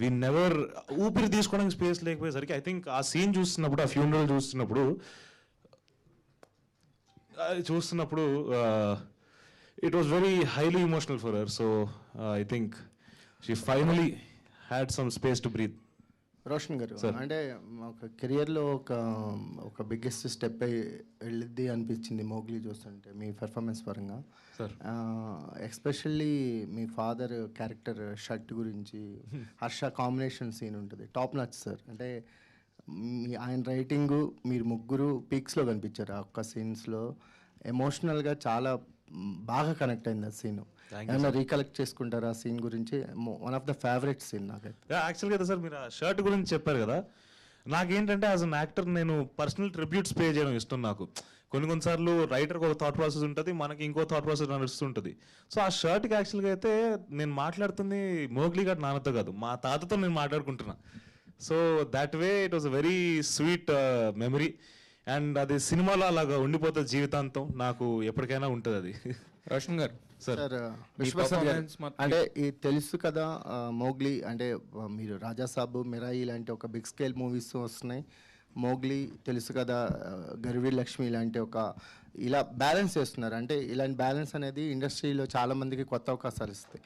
we never ఊపిరి తీసుకోవడానికి స్పేస్ లేకపోయేసరికి ఐ థింక్ ఆ సీన్ చూస్తున్నప్పుడు, ఆ ఫ్యూనరల్ చూస్తున్నప్పుడు it was very highly emotional for her. So I think she finally had some space to breathe. Roshan గారు, అంటే ఒక కెరియర్లో ఒక బిగ్గెస్ట్ స్టెప్ వెళ్ళిద్ది అనిపించింది మోగ్లీ చూస్తుంటే మీ పెర్ఫార్మెన్స్ పరంగా. ఎస్పెషల్లీ మీ ఫాదర్ క్యారెక్టర్ షర్ట్ గురించి హర్ష కాంబినేషన్ సీన్ ఉంటుంది, టాప్ నచ్ సార్. అంటే ఆయన రైటింగు మీరు ముగ్గురు పీక్స్లో కనిపించారు ఆ ఒక్క సీన్స్లో. ఎమోషనల్గా చాలా బాగా కనెక్ట్ అయింది ఆ సీన్. ఏమన్నా రీకలెక్ట్ చేసుకుంటారా ఆ సీన్ గురించి? One of the favourite scene నాకైతే. యాక్చువల్గా కదా సార్, మీరు ఆ షర్ట్ గురించి చెప్పారు కదా, నాకేంటంటే యాజ్ అన్ యాక్టర్ నేను పర్సనల్ ట్రిబ్యూట్స్ పే చేయడం ఇష్టం నాకు. కొన్నిసార్లు రైటర్కి ఒక థాట్ ప్రాసెస్ ఉంటుంది, మనకి ఇంకో థాట్ ప్రాసెస్ నడుస్తుంటుంది. సో ఆ షర్ట్కి యాక్చువల్గా అయితే నేను మాట్లాడుతుంది మోగ్లీ గారి నాన్నతో కాదు, మా తాతతో నేను మాట్లాడుకుంటున్నా. So that way it was a very sweet memory. And అది సినిమాలో అలాగా ఉండిపోతుంది జీవితాంతం, నాకు ఎప్పటికైనా ఉంటుంది అది. రోషన్ గారు సార్ విశ్వప్రసాద్ గారు, అంటే ఇది తెలుసు కదా మోగ్లీ అంటే మీరు రాజాసాబు, మిరాయి ఇలాంటి ఒక బిగ్ స్కేల్ మూవీస్ వస్తున్నాయి. మోగ్లీ తెలుసు కదా, గరివీర్ లక్ష్మి ఇలాంటి ఇలా బ్యాలెన్స్ చేస్తున్నారు. అంటే ఇలాంటి బ్యాలెన్స్ అనేది ఇండస్ట్రీలో చాలామందికి కొత్త అవకాశాలు ఇస్తాయి.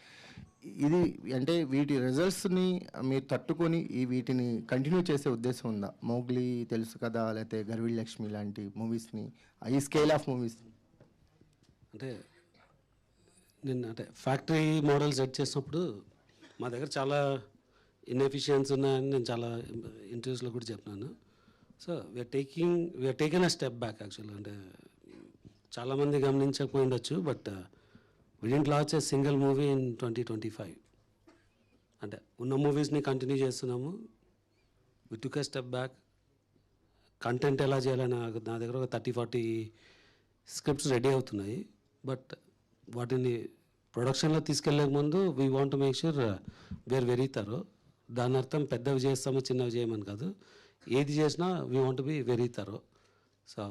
ఇది అంటే వీటి రిజల్ట్స్ని మీరు తట్టుకొని వీటిని కంటిన్యూ చేసే ఉద్దేశం ఉందా? మోగ్లీ, తెలుసు కదా, లేకపోతే గరివీర్ లక్ష్మి లాంటి మూవీస్ని, ఈ స్కేల్ ఆఫ్ మూవీస్ని. అంటే ఫ్యాక్టరీ మోడల్ సెట్ చేసినప్పుడు మా దగ్గర చాలా ఇన్ఎఫిషియన్స్ ఉన్నాయని నేను చాలా ఇంటర్వ్యూస్లో కూడా చెప్పినాను. So we are taken a step back యాక్చువల్గా. అంటే చాలామంది గమనించకపోయిండొచ్చు, but we didn't launch a single movie in 2025. అంటే ఉన్న మూవీస్ని కంటిన్యూ చేస్తున్నాము. We took a step back. Content ఎలా చేయాలని నా దగ్గర ఒక 30-40 స్క్రిప్ట్స్ రెడీ అవుతున్నాయి. బట్ వాటిని ప్రొడక్షన్లో తీసుకెళ్లే ముందు we want make sure we're very thorough. దాని అర్థం పెద్దవి చేస్తాము చిన్నవి చేయమని కాదు, ఏది చేసినా we want be very thorough. So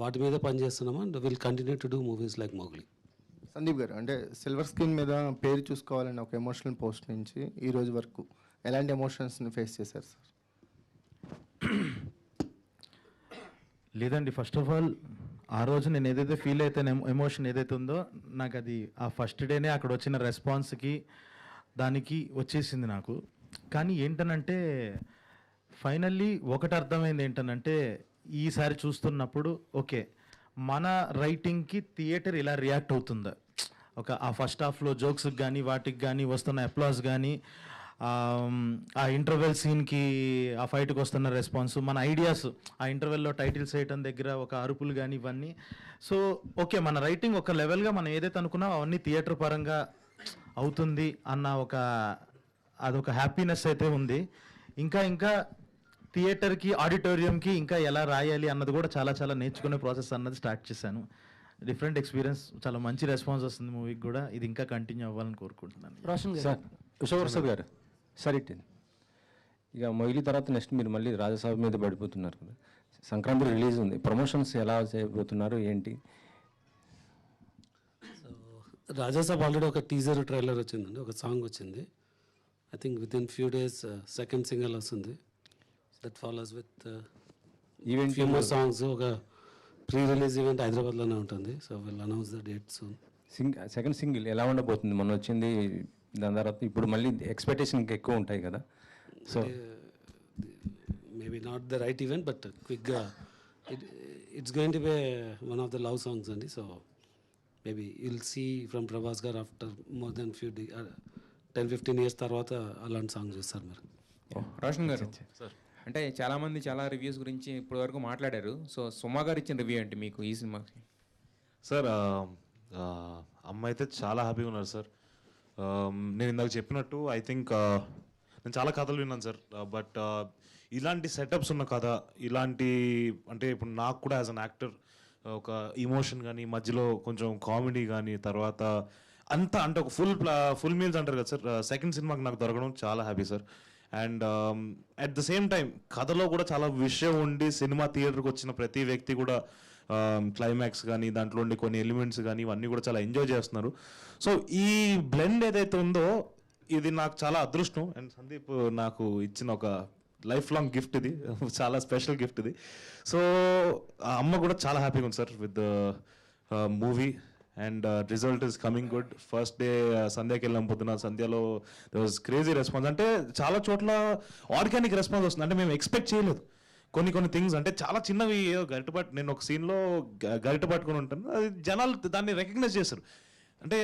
వాటి మీద పని చేస్తున్నాము and will continue to do movies like Mowgli. Sandeep garu, అంటే సిల్వర్ స్క్రీన్ మీద పేరు చూసుకోవాలని ఒక ఎమోషనల్ పోస్ట్ నుంచి ఈ రోజు వరకు ఎలాంటి ఎమోషన్స్ని ఫేస్ చేశారు సార్? లేదండి, ఫస్ట్ ఆఫ్ ఆల్ ఆ రోజు నేను ఏదైతే ఫీల్ అయితే ఎమోషన్ ఏదైతే ఉందో నాకు అది ఆ ఫస్ట్ డేనే అక్కడ వచ్చిన రెస్పాన్స్కి దానికి వచ్చేసింది నాకు. కానీ ఏంటనంటే ఫైనల్లీ ఒకటి అర్థమైంది ఏంటనంటే ఈసారి చూస్తున్నప్పుడు ఓకే మన రైటింగ్కి థియేటర్ ఇలా రియాక్ట్ అవుతుందా, ఒక ఆ ఫస్ట్ హాఫ్లో జోక్స్కి కానీ వాటికి కానీ వస్తున్న అప్లాస్ కానీ ఆ ఇంటర్వెల్ సీన్కి ఆ ఫైట్కి వస్తున్న రెస్పాన్స్, మన ఐడియాస్ ఆ ఇంటర్వెల్లో టైటిల్స్ వేయటం దగ్గర ఒక అరుపులు కానీ ఇవన్నీ. సో ఓకే మన రైటింగ్ ఒక లెవెల్గా మనం ఏదైతే అనుకున్నామో అవన్నీ థియేటర్ పరంగా అవుతుంది అన్న అదొక హ్యాపీనెస్ అయితే ఉంది. ఇంకా థియేటర్కి ఆడిటోరియంకి ఇంకా ఎలా రాయాలి అన్నది కూడా చాలా చాలా నేర్చుకునే ప్రాసెస్ అన్నది స్టార్ట్ చేశాను. డిఫరెంట్ ఎక్స్పీరియన్స్, చాలా మంచి రెస్పాన్స్ వస్తుంది మూవీకి కూడా. ఇది ఇంకా కంటిన్యూ అవ్వాలని కోరుకుంటున్నాను. రోషన్ గారు, విశ్వప్రసాద్ గారు, సరే ఇక మొయిలీ తర్వాత నెక్స్ట్ మీరు మళ్ళీ రాజసాబు మీద పడిపోతున్నారు కదా, సంక్రాంతి రిలీజ్ ఉంది, ప్రమోషన్స్ ఎలా చేయబోతున్నారు ఏంటి? సో రాజాసాబ్ ఆల్రెడీ ఒక టీజర్ ట్రైలర్ వచ్చిందండి, ఒక సాంగ్ వచ్చింది. I think within few days second single వస్తుంది. That follows with event few more songs. ఒక ప్రీ రిలీజ్ ఈవెంట్ హైదరాబాద్లోనే ఉంటుంది. So will announce the date soon. Second single ఎలా ఉండబోతుంది? మొన్న వచ్చింది, దాని తర్వాత ఇప్పుడు మళ్ళీ ఎక్స్పెక్టేషన్ ఇంకా ఎక్కువ ఉంటాయి కదా. So maybe not the right event but క్విక్గా it's going to be one of the love songs అండి. So maybe you'll see from Prabhas garu after more than 10-15 years తర్వాత అలాంటి సాంగ్స్ చేస్తారు మీరు. రోషన్ గారు, అంటే చాలామంది చాలా రివ్యూస్ గురించి ఇప్పటివరకు మాట్లాడారు. సో సుమా గారు ఇచ్చిన రివ్యూ ఏంటి మీకు ఈ సినిమాకి? సార్ అమ్మ అయితే చాలా హ్యాపీగా ఉన్నారు సార్. నేను ఇందాక చెప్పినట్టు ఐ థింక్ నేను చాలా కథలు విన్నాను సార్, బట్ ఇలాంటి సెటప్స్ ఉన్న కథ, ఇలాంటి అంటే ఇప్పుడు నాకు కూడా యాజ్ అన్ యాక్టర్ ఒక ఇమోషన్ కానీ, మధ్యలో కొంచెం కామెడీ కానీ, తర్వాత అంతా అంటే ఒక ఫుల్ మీల్స్ అంటారు కదా సార్, సెకండ్ సినిమాకి నాకు దొరకడం చాలా happy sir. And at the same time కథలో కూడా చాలా విషయం ఉండి సినిమా థియేటర్కి వచ్చిన ప్రతి వ్యక్తి కూడా క్లైమాక్స్ కానీ, దాంట్లో ఉండే కొన్ని ఎలిమెంట్స్ కానీ ఇవన్నీ కూడా చాలా ఎంజాయ్ చేస్తున్నారు. సో ఈ బ్లెండ్ ఏదైతే ఉందో ఇది నాకు చాలా అదృష్టం. అండ్ సందీప్ నాకు ఇచ్చిన ఒక లైఫ్ లాంగ్ గిఫ్ట్ ఇది, చాలా స్పెషల్ గిఫ్ట్ ఇది. సో అమ్మ కూడా చాలా హ్యాపీగా ఉంది sir with movie. And result is coming good. First day సంధ్యాకి వెళ్ళాం పొద్దున, సంధ్యలో దే వాజ్ క్రేజీ రెస్పాన్స్. అంటే చాలా చోట్ల ఆర్గానిక్ రెస్పాన్స్ వస్తుంది, అంటే మేము ఎక్స్పెక్ట్ చేయలేదు. కొన్ని థింగ్స్ అంటే చాలా చిన్నవి, ఏదో నేను ఒక సీన్లో గరిట పట్టుకొని ఉంటాను, అది జనాలు దాన్ని రికగ్నైజ్ చేశారు. అంటే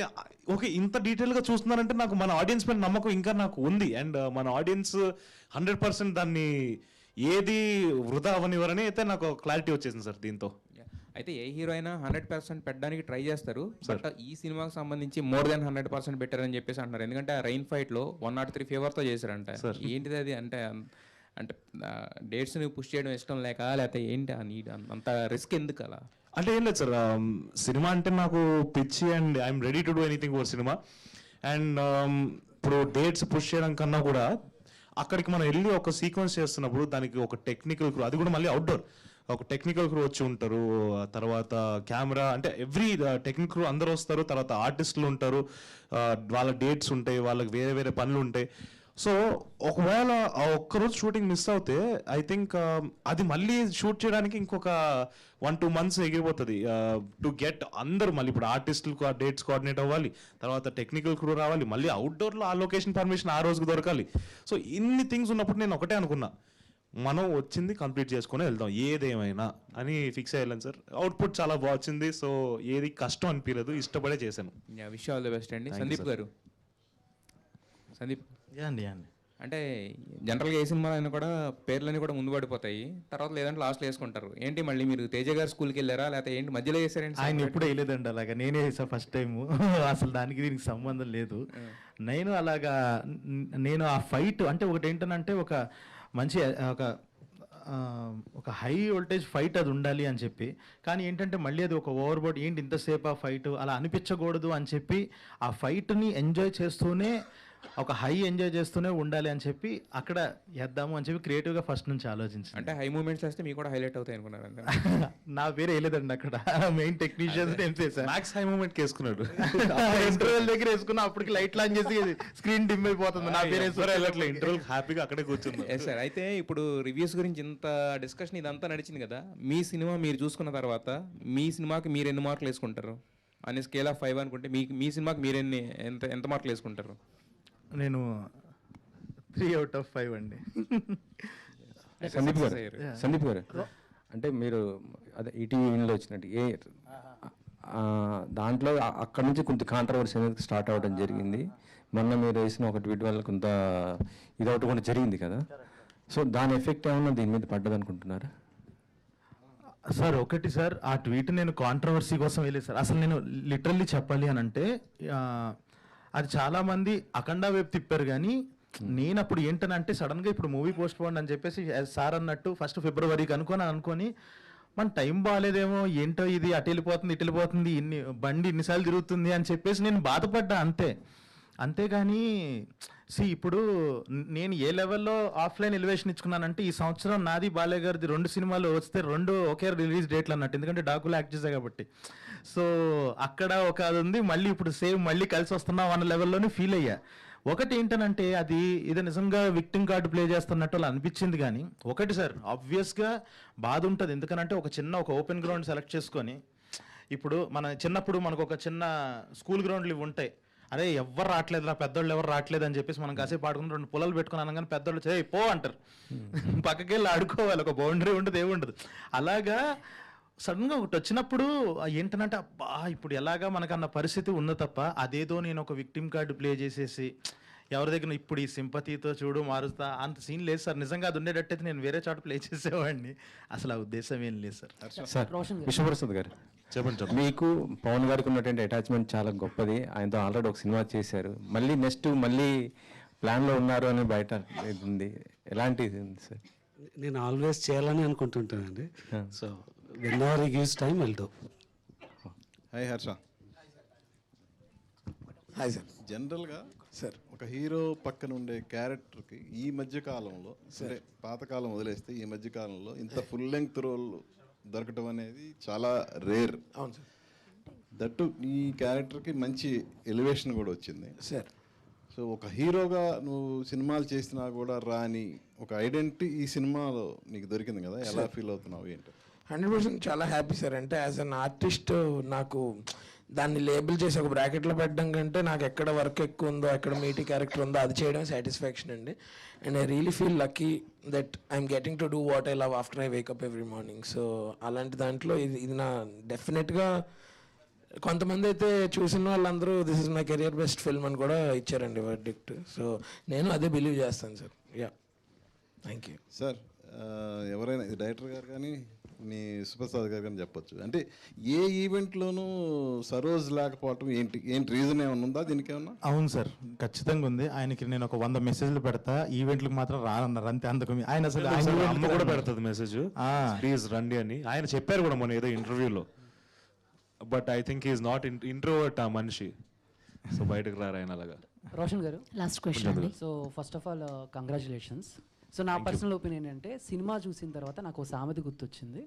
ఓకే ఇంత డీటెయిల్గా చూస్తున్నారంటే నాకు మన ఆడియన్స్ పైన నమ్మకం ఇంకా నాకు ఉంది. అండ్ మన ఆడియన్స్ 100% దాన్ని ఏది వృధా అవనివ్వరని అయితే నాకు క్లారిటీ వచ్చేసింది సార్ దీంతో. అయితే ఏ హీరో అయినా 100% పెట్టడానికి ట్రై చేస్తారు, బట్ ఈ సినిమాకి సంబంధించి మోర్ దెన్ 100% పెట్టారని చెప్పేసి అంటున్నారు. ఎందుకంటే ఆ రైన్ ఫైట్లో 103 ఫేవర్తో చేశారంట. ఏంటిది అది? అంటే అంటే డేట్స్ని పుష్ చేయడం ఇష్టం లేక, లేకపోతే ఏంటి ఆ నీడ్, అంత రిస్క్ ఎందుకు అలా? అంటే ఏం లేదు సార్, సినిమా అంటే నాకు పిచ్చి and I'm ready to do anything for cinema. And ఇప్పుడు డేట్స్ పుష్ చేయడం కన్నా కూడా అక్కడికి మనం వెళ్ళి ఒక సీక్వెన్స్ చేస్తున్నప్పుడు దానికి ఒక టెక్నికల్ క్రూ, అది కూడా మళ్ళీ అవుట్డోర్, ఒక టెక్నికల్ క్రూ వచ్చి ఉంటారు, తర్వాత కెమెరా, అంటే ఎవ్రీ టెక్నికల్ క్రూ అందరూ వస్తారు, తర్వాత ఆర్టిస్టులు ఉంటారు, వాళ్ళ డేట్స్ ఉంటాయి, వాళ్ళకి వేరే వేరే పనులు ఉంటాయి. సో ఒకవేళ ఆ ఒక్కరోజు షూటింగ్ మిస్ అవుతే ఐ థింక్ అది మళ్ళీ షూట్ చేయడానికి ఇంకొక 1-2 months ఎగిరిపోతుంది టు గెట్ అందరూ. మళ్ళీ ఇప్పుడు ఆర్టిస్టులకు ఆ డేట్స్ కోఆర్డినేట్ అవ్వాలి, తర్వాత టెక్నికల్ క్రూ రావాలి, మళ్ళీ అవుట్డోర్లో ఆ లొకేషన్ పర్మిషన్ ఆ రోజుకి దొరకాలి. సో ఇన్ని థింగ్స్ ఉన్నప్పుడు నేను ఒకటే అనుకున్నా, మనం వచ్చింది కంప్లీట్ చేసుకుని వెళ్దాం ఏదేమైనా అని ఫిక్స్ అయ్యాను సార్. అవుట్పుట్ చాలా బాగా వచ్చింది. సో ఏది కష్టం అనిపించలేదు, ఇష్టపడే చేశాను. విష్ ఆల్ ది బెస్ట్ అండి. సందీప్ గారు, సందీప్ అండి అంటే జనరల్గా ఏ సినిమా అయినా కూడా పేర్లన్నీ కూడా ముందు పడిపోతాయి, తర్వాత లేదంటే లాస్ట్లో వేసుకుంటారు. ఏంటి మళ్ళీ మీరు తేజ గారు స్కూల్కి వెళ్ళారా, లేకపోతే ఏంటి మధ్యలో వేసారండి? ఆయన ఎప్పుడు వేయలేదండి అలాగా, నేనే వేసా ఫస్ట్ టైము. అసలు దానికి దీనికి సంబంధం లేదు. నేను అలాగా నేను ఆ ఫైట్ అంటే ఒకటి ఏంటనంటే ఒక మంచి ఒక హై వోల్టేజ్ ఫైట్ అది ఉండాలి అని చెప్పి, కానీ ఏంటంటే మళ్ళీ అది ఒక ఓవర్బోర్డ్, ఏంటి ఇంతసేపు ఆ ఫైట్ అలా అనిపించకూడదు అని చెప్పి ఆ ఫైట్ని ఎంజాయ్ చేస్తూనే, ఒక హై ఎంజాయ్ చేస్తూనే ఉండాలి అని చెప్పి అక్కడ వేద్దాము అని చెప్పి క్రియేటివ్గా ఫస్ట్ నుంచి ఆలోచించాను. అంటే హై మూమెంట్స్ వేస్తే మీకు కూడా హైలైట్ అవుతాయి అనుకున్నారు? నా పేరు వేయలేదండి అక్కడ, మెయిన్ టెక్నీషియన్స్ ఏం చేశాను, మ్యాక్స్ హై మూమెంట్ వేసుకున్నాడు. ఇంటర్వెల్ దగ్గర వేసుకున్నా, అప్పటికి లైట్ లాంచ్ చేసి స్క్రీన్ డిమ్ అయిపోతుంది, నా పేరు ఇంటర్వెల్ హ్యాపీగా అక్కడే కూర్చుంది. సార్ అయితే ఇప్పుడు రివ్యూస్ గురించి ఇంత డిస్కషన్ ఇదంతా నడిచింది కదా, మీ సినిమా మీరు చూసుకున్న తర్వాత మీ సినిమాకి మీరు ఎన్ని మార్కులు వేసుకుంటారు? అనే స్కేల్ ఆఫ్ 5 అనుకుంటే మీ సినిమాకి మీరు ఎంత మార్కులు వేసుకుంటారు? నేను 3 out of 5 అండి. సందీప్ గారు అంటే మీరు అదే ఈటీవీ విన్లో వచ్చినట్టు దాంట్లో అక్కడ నుంచి కొంత కాంట్రవర్సీ అనేది స్టార్ట్ అవ్వడం జరిగింది. మొన్న మీరు వేసిన ఒక ట్వీట్ వల్ల కొంత ఇది ఒకటి కూడా జరిగింది కదా, సో దాని ఎఫెక్ట్ ఏమన్నా దీని మీద పడ్డది అనుకుంటున్నారా? సార్ ఒకటి సార్, ఆ ట్వీట్ నేను కాంట్రవర్సీ కోసం వెళ్ళలేదు సార్. అసలు నేను లిటరల్లీ చెప్పాలి అని అంటే అది చాలామంది అఖండ వైపు తిప్పారు, కానీ నేను అప్పుడు ఏంటనంటే సడన్గా ఇప్పుడు మూవీ పోస్ట్ పోండి అని చెప్పేసి సార్ అన్నట్టు ఫస్ట్ ఫిబ్రవరికి అనుకొని మన టైం బాగాలేదేమో, ఏంటో ఇది అటు వెళ్ళిపోతుంది బండి ఇన్నిసార్లు తిరుగుతుంది అని చెప్పేసి నేను బాధపడ్డా అంతేగాని ఇప్పుడు నేను ఏ లెవెల్లో ఆఫ్లైన్ ఎలివేషన్ ఇచ్చుకున్నానంటే, ఈ సంవత్సరం నాది బాలయ్య గారిది 2 సినిమాలు వస్తే 2 ఒకే రిలీజ్ డేట్లు అన్నట్టు, ఎందుకంటే డాకులో యాక్ట్ చేశాయి కాబట్టి. సో అక్కడ ఒక అది ఉంది, మళ్ళీ ఇప్పుడు సేమ్ మళ్ళీ కలిసి వస్తున్నాం అన్న లెవెల్లోనే ఫీల్ అయ్యా. ఒకటి ఏంటనంటే ఇది నిజంగా విక్టిమ్ కార్డు ప్లే చేస్తున్నట్టు అలా అనిపించింది. కానీ ఒకటి సార్, ఆబ్వియస్గా బాధ ఉంటుంది. ఎందుకనంటే ఒక ఓపెన్ గ్రౌండ్ సెలెక్ట్ చేసుకొని, ఇప్పుడు మన చిన్నప్పుడు మనకు ఒక చిన్న స్కూల్ గ్రౌండ్లు ఇవి ఉంటాయి, అదే ఎవరు రావట్లేదు, పెద్దోళ్ళు ఎవరు రావట్లేదు అని చెప్పేసి మనం కాసేపు ఆడుకుని 2 పొలాలు పెట్టుకుని అనగానే పెద్దోళ్ళు పో అంటారు, పక్కకి వెళ్ళి ఆడుకోవాలి, ఒక బౌండరీ ఉండదు ఏముండదు. అలాగా సడన్గా ఒకటి వచ్చినప్పుడు ఏంటనంటే అబ్బా ఇప్పుడు ఎలాగా మనకన్న పరిస్థితి ఉంది తప్ప, అదేదో నేను ఒక విక్టిమ్ కార్డు ప్లే చేసేసి ఎవరి దగ్గర ఇప్పుడు ఈ సింపతితో చూడు మారుస్తా అంత సీన్ లేదు సార్. నిజంగా అది ఉండేటట్టయితే నేను వేరే చోట ప్లే చేసేవాడిని. అసలు ఆ ఉద్దేశం ఏం లేదు సార్. సార్ విశ్వప్రసాద్ గారు చెప్పండి. మీకు పవన్ గారికి ఉన్నటువంటి అటాచ్మెంట్ చాలా గొప్పది. ఆయనతో ఆల్రెడీ ఒక సినిమా చేశారు, మళ్ళీ నెక్స్ట్ మళ్ళీ ప్లాన్లో ఉన్నారు అని బయట ఉంది. ఎలాంటిది ఉంది సార్? నేను ఆల్వేస్ చేయాలని అనుకుంటుంటానండి. So whenever he gives time will do. Hi Harsha. Hi sir. జనరల్గా సార్ ఒక హీరో పక్కన ఉండే క్యారెక్టర్కి ఈ మధ్య కాలంలో సరే పాతకాలం వదిలేస్తే ఈ మధ్య కాలంలో ఇంత ఫుల్ లెంగ్త్ రోల్ దొరకటం అనేది చాలా రేర్. అవును సార్. దట్టు ఈ క్యారెక్టర్కి మంచి ఎలివేషన్ కూడా వచ్చింది సార్. సో ఒక హీరోగా నువ్వు సినిమాలు చేసినా కూడా రాని ఒక ఐడెంటిటీ ఈ సినిమాలో నీకు దొరికింది కదా, ఎలా ఫీల్ అవుతున్నావు ఏంటి? 100% చాలా హ్యాపీ సార్. అంటే యాజ్ అన్ ఆర్టిస్ట్ నాకు దాన్ని లేబుల్ చేసి ఒక బ్రాకెట్లో పెట్టడం కంటే నాకు ఎక్కడ వర్క్ ఎక్కువ ఉందో, ఎక్కడ మీటీ క్యారెక్టర్ ఉందో అది చేయడం సాటిస్ఫాక్షన్ అండి. And I really feel lucky that I'm getting to do what I love after I wake up every morning. So అలాంటి దాంట్లో ఇది నా డెఫినెట్గా కొంతమంది అయితే చూసిన వాళ్ళందరూ this is my career best film అని కూడా ఇచ్చారండి వర్డిక్ట్. సో నేను అదే బిలీవ్ చేస్తాను sir. Yeah, thank you sir. ఎవరైనా డైరెక్టర్ గారు కానీ మీ సుప్రసాద్ గారు కానీ చెప్పొచ్చు, అంటే ఏ ఈవెంట్లోనూ సరోజ్ లేకపోవటం ఏంటి రీజన్ ఏమన్నా ఉందా దీనికి ఏమన్నా? అవును సార్, ఖచ్చితంగా ఉంది. ఆయనకి నేను ఒక 100 మెసేజ్లు పెడతా, ఈవెంట్లకు మాత్రం రానన్నారు అంతే. అందుకు ఆయన అసలు అమ్మ కూడా పెడుతుంది మెసేజ్, ప్లీజ్ రండి అని. ఆయన చెప్పారు కూడా మన ఏదో ఇంటర్వ్యూలో. But I think is not introvert ఆ మనిషి, సో బయటకు రారు ఆయన అలాగా. రోషన్ గారు, last question. So first of all congratulations. So నా పర్సనల్ ఒపీనియన్ ఏంటంటే, సినిమా చూసిన తర్వాత నాకు ఒక సామెత గుర్తొచ్చింది,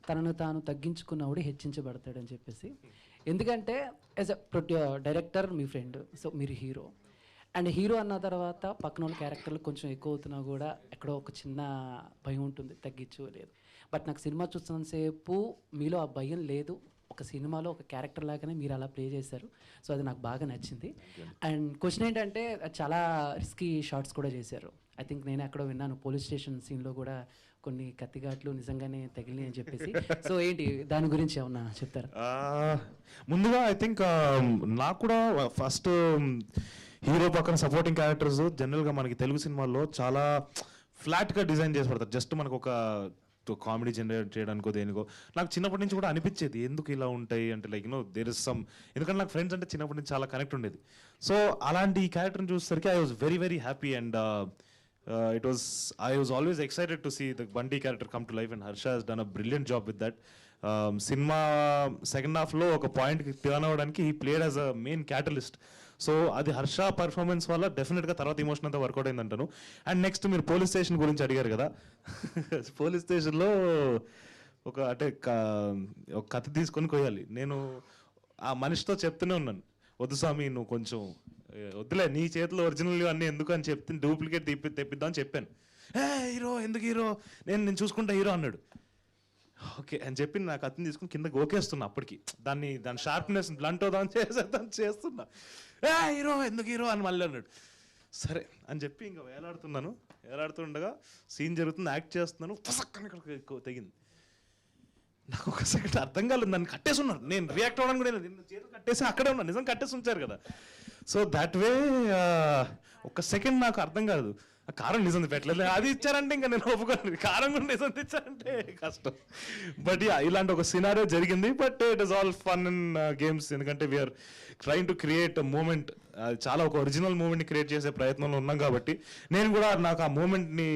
తనను తాను తగ్గించుకున్నవాడు హెచ్చించబడతాడని చెప్పేసి. ఎందుకంటే as a director me friend, so మీరు హీరో, అండ్ హీరో అన్న తర్వాత పక్కన వాళ్ళ క్యారెక్టర్లు కొంచెం ఎక్కువ అవుతున్నా కూడా ఎక్కడో ఒక చిన్న భయం ఉంటుంది, తగ్గించుకోలేదు. బట్ నాకు సినిమా చూస్తున్నంతసేపు మీలో ఆ భయం లేదు, ఒక సినిమాలో ఒక క్యారెక్టర్ లాగానే మీరు అలా ప్లే చేశారు. సో అది నాకు బాగా నచ్చింది. అండ్ క్వశ్చన్ ఏంటంటే, చాలా రిస్కీ షాట్స్ కూడా చేశారు. ఐ థింక్ నేను ఎక్కడో విన్నాను, పోలీస్ స్టేషన్ సీన్లో కూడా కొన్ని కత్తిఘాట్లు నిజంగానే తగిలినాయి అని చెప్పేసి. సో ఏంటి దాని గురించి ఏమన్నా చెప్తారా? ముందుగా ఐ థింక్ నాకు కూడా ఫస్ట్ హీరో పక్కన సపోర్టింగ్ క్యారెక్టర్స్ జనరల్గా మనకి తెలుగు సినిమాల్లో చాలా ఫ్లాట్గా డిజైన్ చేసి పడతారు. జస్ట్ మనకు ఒక కామెడీ జనరేట్ చేయడానికో దేనికో. నాకు చిన్నప్పటి నుంచి కూడా అనిపించేది ఎందుకు ఇలా ఉంటాయి అంటే, లైక్ దేర్ ఇస్ సమ్, ఎందుకంటే నాకు ఫ్రెండ్స్ అంటే చిన్నప్పటి నుంచి చాలా కనెక్ట్ ఉండేది. సో అలాంటి ఈ క్యారెక్టర్ని చూసేసరికి I was very very happy and I was always excited to see the Bunty character come to life, and Harsha has done a brilliant job with that. Cinema second half lo oka point ki turn avvadaniki he played as a main catalyst. So adi Harsha performance valla definitely ga tarvata emotion anta work out ayindi antanu. And next meer police station gurinchi adigaru kada. Police station lo oka ante oka kathi తీసుకొని కొయ్యాలి. నేను ఆ మనిషితో చెప్తూనే ఉన్నాను, వద్దు స్వామి నువ్వు కొంచెం వద్దులే, నీ చేతిలో ఒరిజినల్ అన్నీ ఎందుకు అని చెప్తే డూప్లికేట్ తెప్పిద్దాం అని చెప్పాను. హీరో ఎందుకు హీరో, నేను చూసుకుంటా హీరో అన్నాడు. ఓకే అని చెప్పి నాకు అతను తీసుకుని కింద గోకేస్తున్నా. అప్పటికి దాని షార్ప్నెస్ బ్లంట్ అవుదాం చేస్తున్నా. హీరో ఎందుకు హీరో అని మళ్ళీ అన్నాడు. సరే అని చెప్పి ఇంకా వేలాడుతుండగా సీన్ జరుగుతుంది, యాక్ట్ చేస్తున్నాను, పసక్కని ఇక్కడ తెగింది. నాకు ఒక సెకండ్ అర్థం కాలేదు, నన్ను కట్టేసి ఉన్నారు. నేను రియాక్ట్ అవ్వడానికి కూడా చేతులు కట్టేసి అక్కడే ఉన్నాను, నిజం కట్టేసి ఉంచారు కదా. సో దాట్ వే ఒక సెకండ్ నాకు అర్థం కాదు, కారం నిజం పెట్టలేదు, అది ఇచ్చారంటే ఇంకా నేను ఒప్పుకోను, కారం కూడా నిజం తెచ్చారంటే కష్టం. బట్ ఇలాంటి ఒక సినారియో జరిగింది. But it is all fun and games, ఎందుకంటే we are trying to create a moment. చాలా ఒక ఒరిజినల్ మూమెంట్ని క్రియేట్ చేసే ప్రయత్నంలో ఉన్నాం కాబట్టి నేను కూడా నాకు ఆ మూమెంట్ని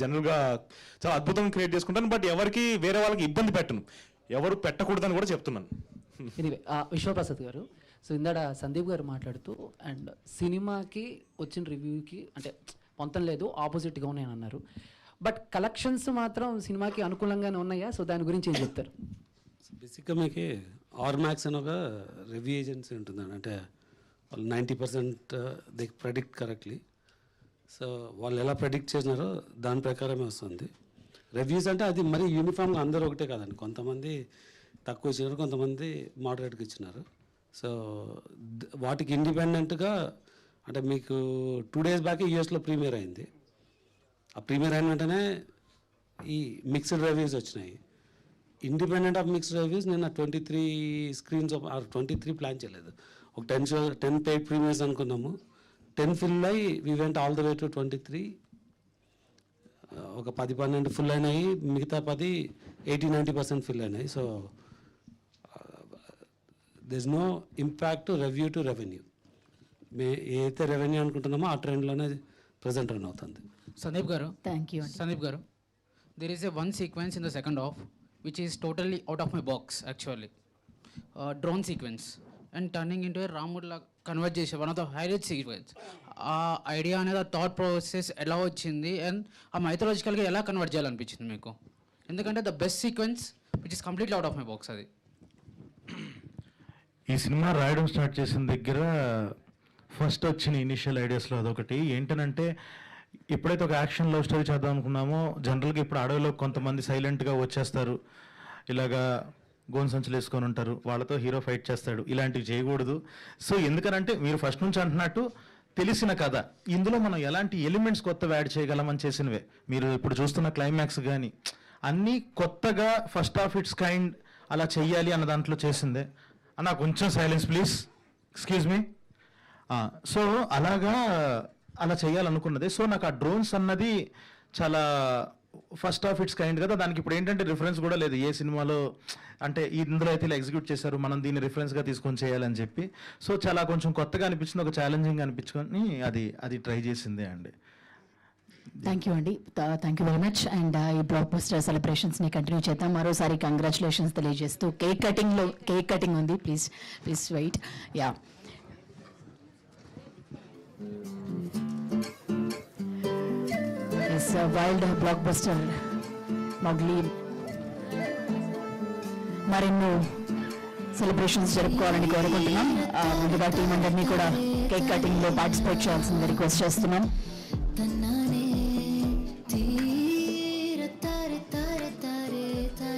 జనరల్గా చాలా అద్భుతంగా క్రియేట్ చేసుకుంటాను. బట్ ఎవరికి వేరే వాళ్ళకి ఇబ్బంది పెట్టను, ఎవరు పెట్టకూడదని కూడా చెప్తున్నాను. ఎనీవే విశ్వప్రసాద్ గారు, సో ఇందాడ సందీప్ గారు మాట్లాడుతూ అండ్ సినిమాకి వచ్చిన రివ్యూకి అంటే పొంతం లేదు, ఆపోజిట్గా ఉన్నాయని అన్నారు. బట్ కలెక్షన్స్ మాత్రం సినిమాకి అనుకూలంగానే ఉన్నాయా? సో దాని గురించి ఏం చెప్తారు? బేసిక్గా మీకు ఆర్మాక్స్ అని ఒక రివ్యూ ఏజెన్సీ ఉంటుందండి. అంటే వాళ్ళు 90% దే ప్రెడిక్ట్ కరెక్ట్లీ. సో వాళ్ళు ఎలా ప్రెడిక్ట్ చేసినారో దాని ప్రకారమే వస్తుంది రివ్యూస్. అంటే అది మరీ యూనిఫామ్గా అందరూ ఒకటే కాదండి, కొంతమంది తక్కువ ఇచ్చినారు, కొంతమంది మోడరేట్గా ఇచ్చినారు. సో వాటికి ఇండిపెండెంట్గా అంటే మీకు 2 days బ్యాక్ యూఎస్లో ప్రీమియర్ అయింది. ఆ ప్రీమియర్ అయిన వెంటనే ఈ మిక్స్డ్ రివ్యూస్ వచ్చినాయి. ఇండిపెండెంట్ ఆఫ్ మిక్స్డ్ రివ్యూస్ నిన్న 23 స్క్రీన్స్ 23 ప్లాన్ చేయలేదు, ఒక 10 పెయిడ్ ప్రీమియర్స్ అనుకున్నాము, 10 ఫిల్ అయ్యి we went all the way to 23. ఒక 10-12 ఫుల్ అయినాయి, మిగతా 10 80-90% ఫిల్ అయినాయి. So there is no impact review to revenue. ఏదైతే రెవెన్యూ అనుకుంటున్నామో ఆ ట్రెండ్లోనే ప్రజెంట్ రన్ అవుతుంది. సందీప్ గారు, థ్యాంక్ యూ. సందీప్ గారు, there is a one sequence in the second half which is totally out of my box actually. Drone sequence and turning into a Ramud convert చేసే one of the highlight sequence. ఆ idea అనేది ఆ thought process ఎలా వచ్చింది and ఆ మైథలాజికల్గా ఎలా convert చేయాలనిపించింది మీకు? ఎందుకంటే the best sequence which is completely out of my box అది. ఈ సినిమా రాయడం స్టార్ట్ చేసిన దగ్గర ఫస్ట్ వచ్చిన ఇనిషియల్ ఐడియాస్లో అదొకటి ఏంటనంటే, ఎప్పుడైతే ఒక యాక్షన్ లవ్ స్టోరీ చేద్దాం అనుకున్నామో, జనరల్గా ఇప్పుడు అడవిలో కొంతమంది సైలెంట్గా వచ్చేస్తారు, ఇలాగా గోన్ సంచులు వేసుకొని ఉంటారు, వాళ్ళతో హీరో ఫైట్ చేస్తాడు, ఇలాంటివి చేయకూడదు. సో ఎందుకనంటే మీరు ఫస్ట్ నుంచి అంటున్నట్టు తెలిసిన కథ, ఇందులో మనం ఎలాంటి ఎలిమెంట్స్ కొత్తవి యాడ్ చేయగలమని చేసినవే. మీరు ఇప్పుడు చూస్తున్న క్లైమాక్స్ కానీ అన్నీ కొత్తగా ఫస్ట్ ఆఫ్ ఇట్స్ కైండ్ అలా చెయ్యాలి అన్న దాంట్లో చేసిందే. అన్న కొంచెం silence please, excuse me. So అలాగా అలా చేయాలనుకున్నది. సో నాకు ఆ డ్రోన్స్ అన్నది చాలా ఫస్ట్ ఆఫ్ ఇట్స్ కైండ్ కదా, దానికి ఇప్పుడు ఏంటంటే రిఫరెన్స్ కూడా లేదు ఏ సినిమాలో, అంటే ఇందులో అయితే ఇలా ఎగ్జిక్యూట్ చేశారు, మనం దీన్ని రిఫరెన్స్గా తీసుకొని చేయాలని చెప్పి. సో చాలా కొంచెం కొత్తగా అనిపించింది, ఒక ఛాలెంజింగ్ అనిపించుకొని అది ట్రై చేసిందే అండి. థ్యాంక్ యూ అండి, thank you very much. And ఈ బ్లాక్ బస్టర్ సెలబ్రేషన్స్ని కంటిన్యూ చేద్దాం. మరోసారి కంగ్రాచులేషన్స్ తెలియజేస్తూ కేక్ కటింగ్ ఉంది, please wait. Yeah, yes, wild blockbuster Mowgli మరెన్నో సెలబ్రేషన్స్ జరుపుకోవాలని కోరుకుంటున్నాం. ముందుగా టీం అందరినీ కూడా కేక్ కటింగ్లో పార్టిసిపేట్ చేయాల్సిందిగా రిక్వెస్ట్ చేస్తున్నాం.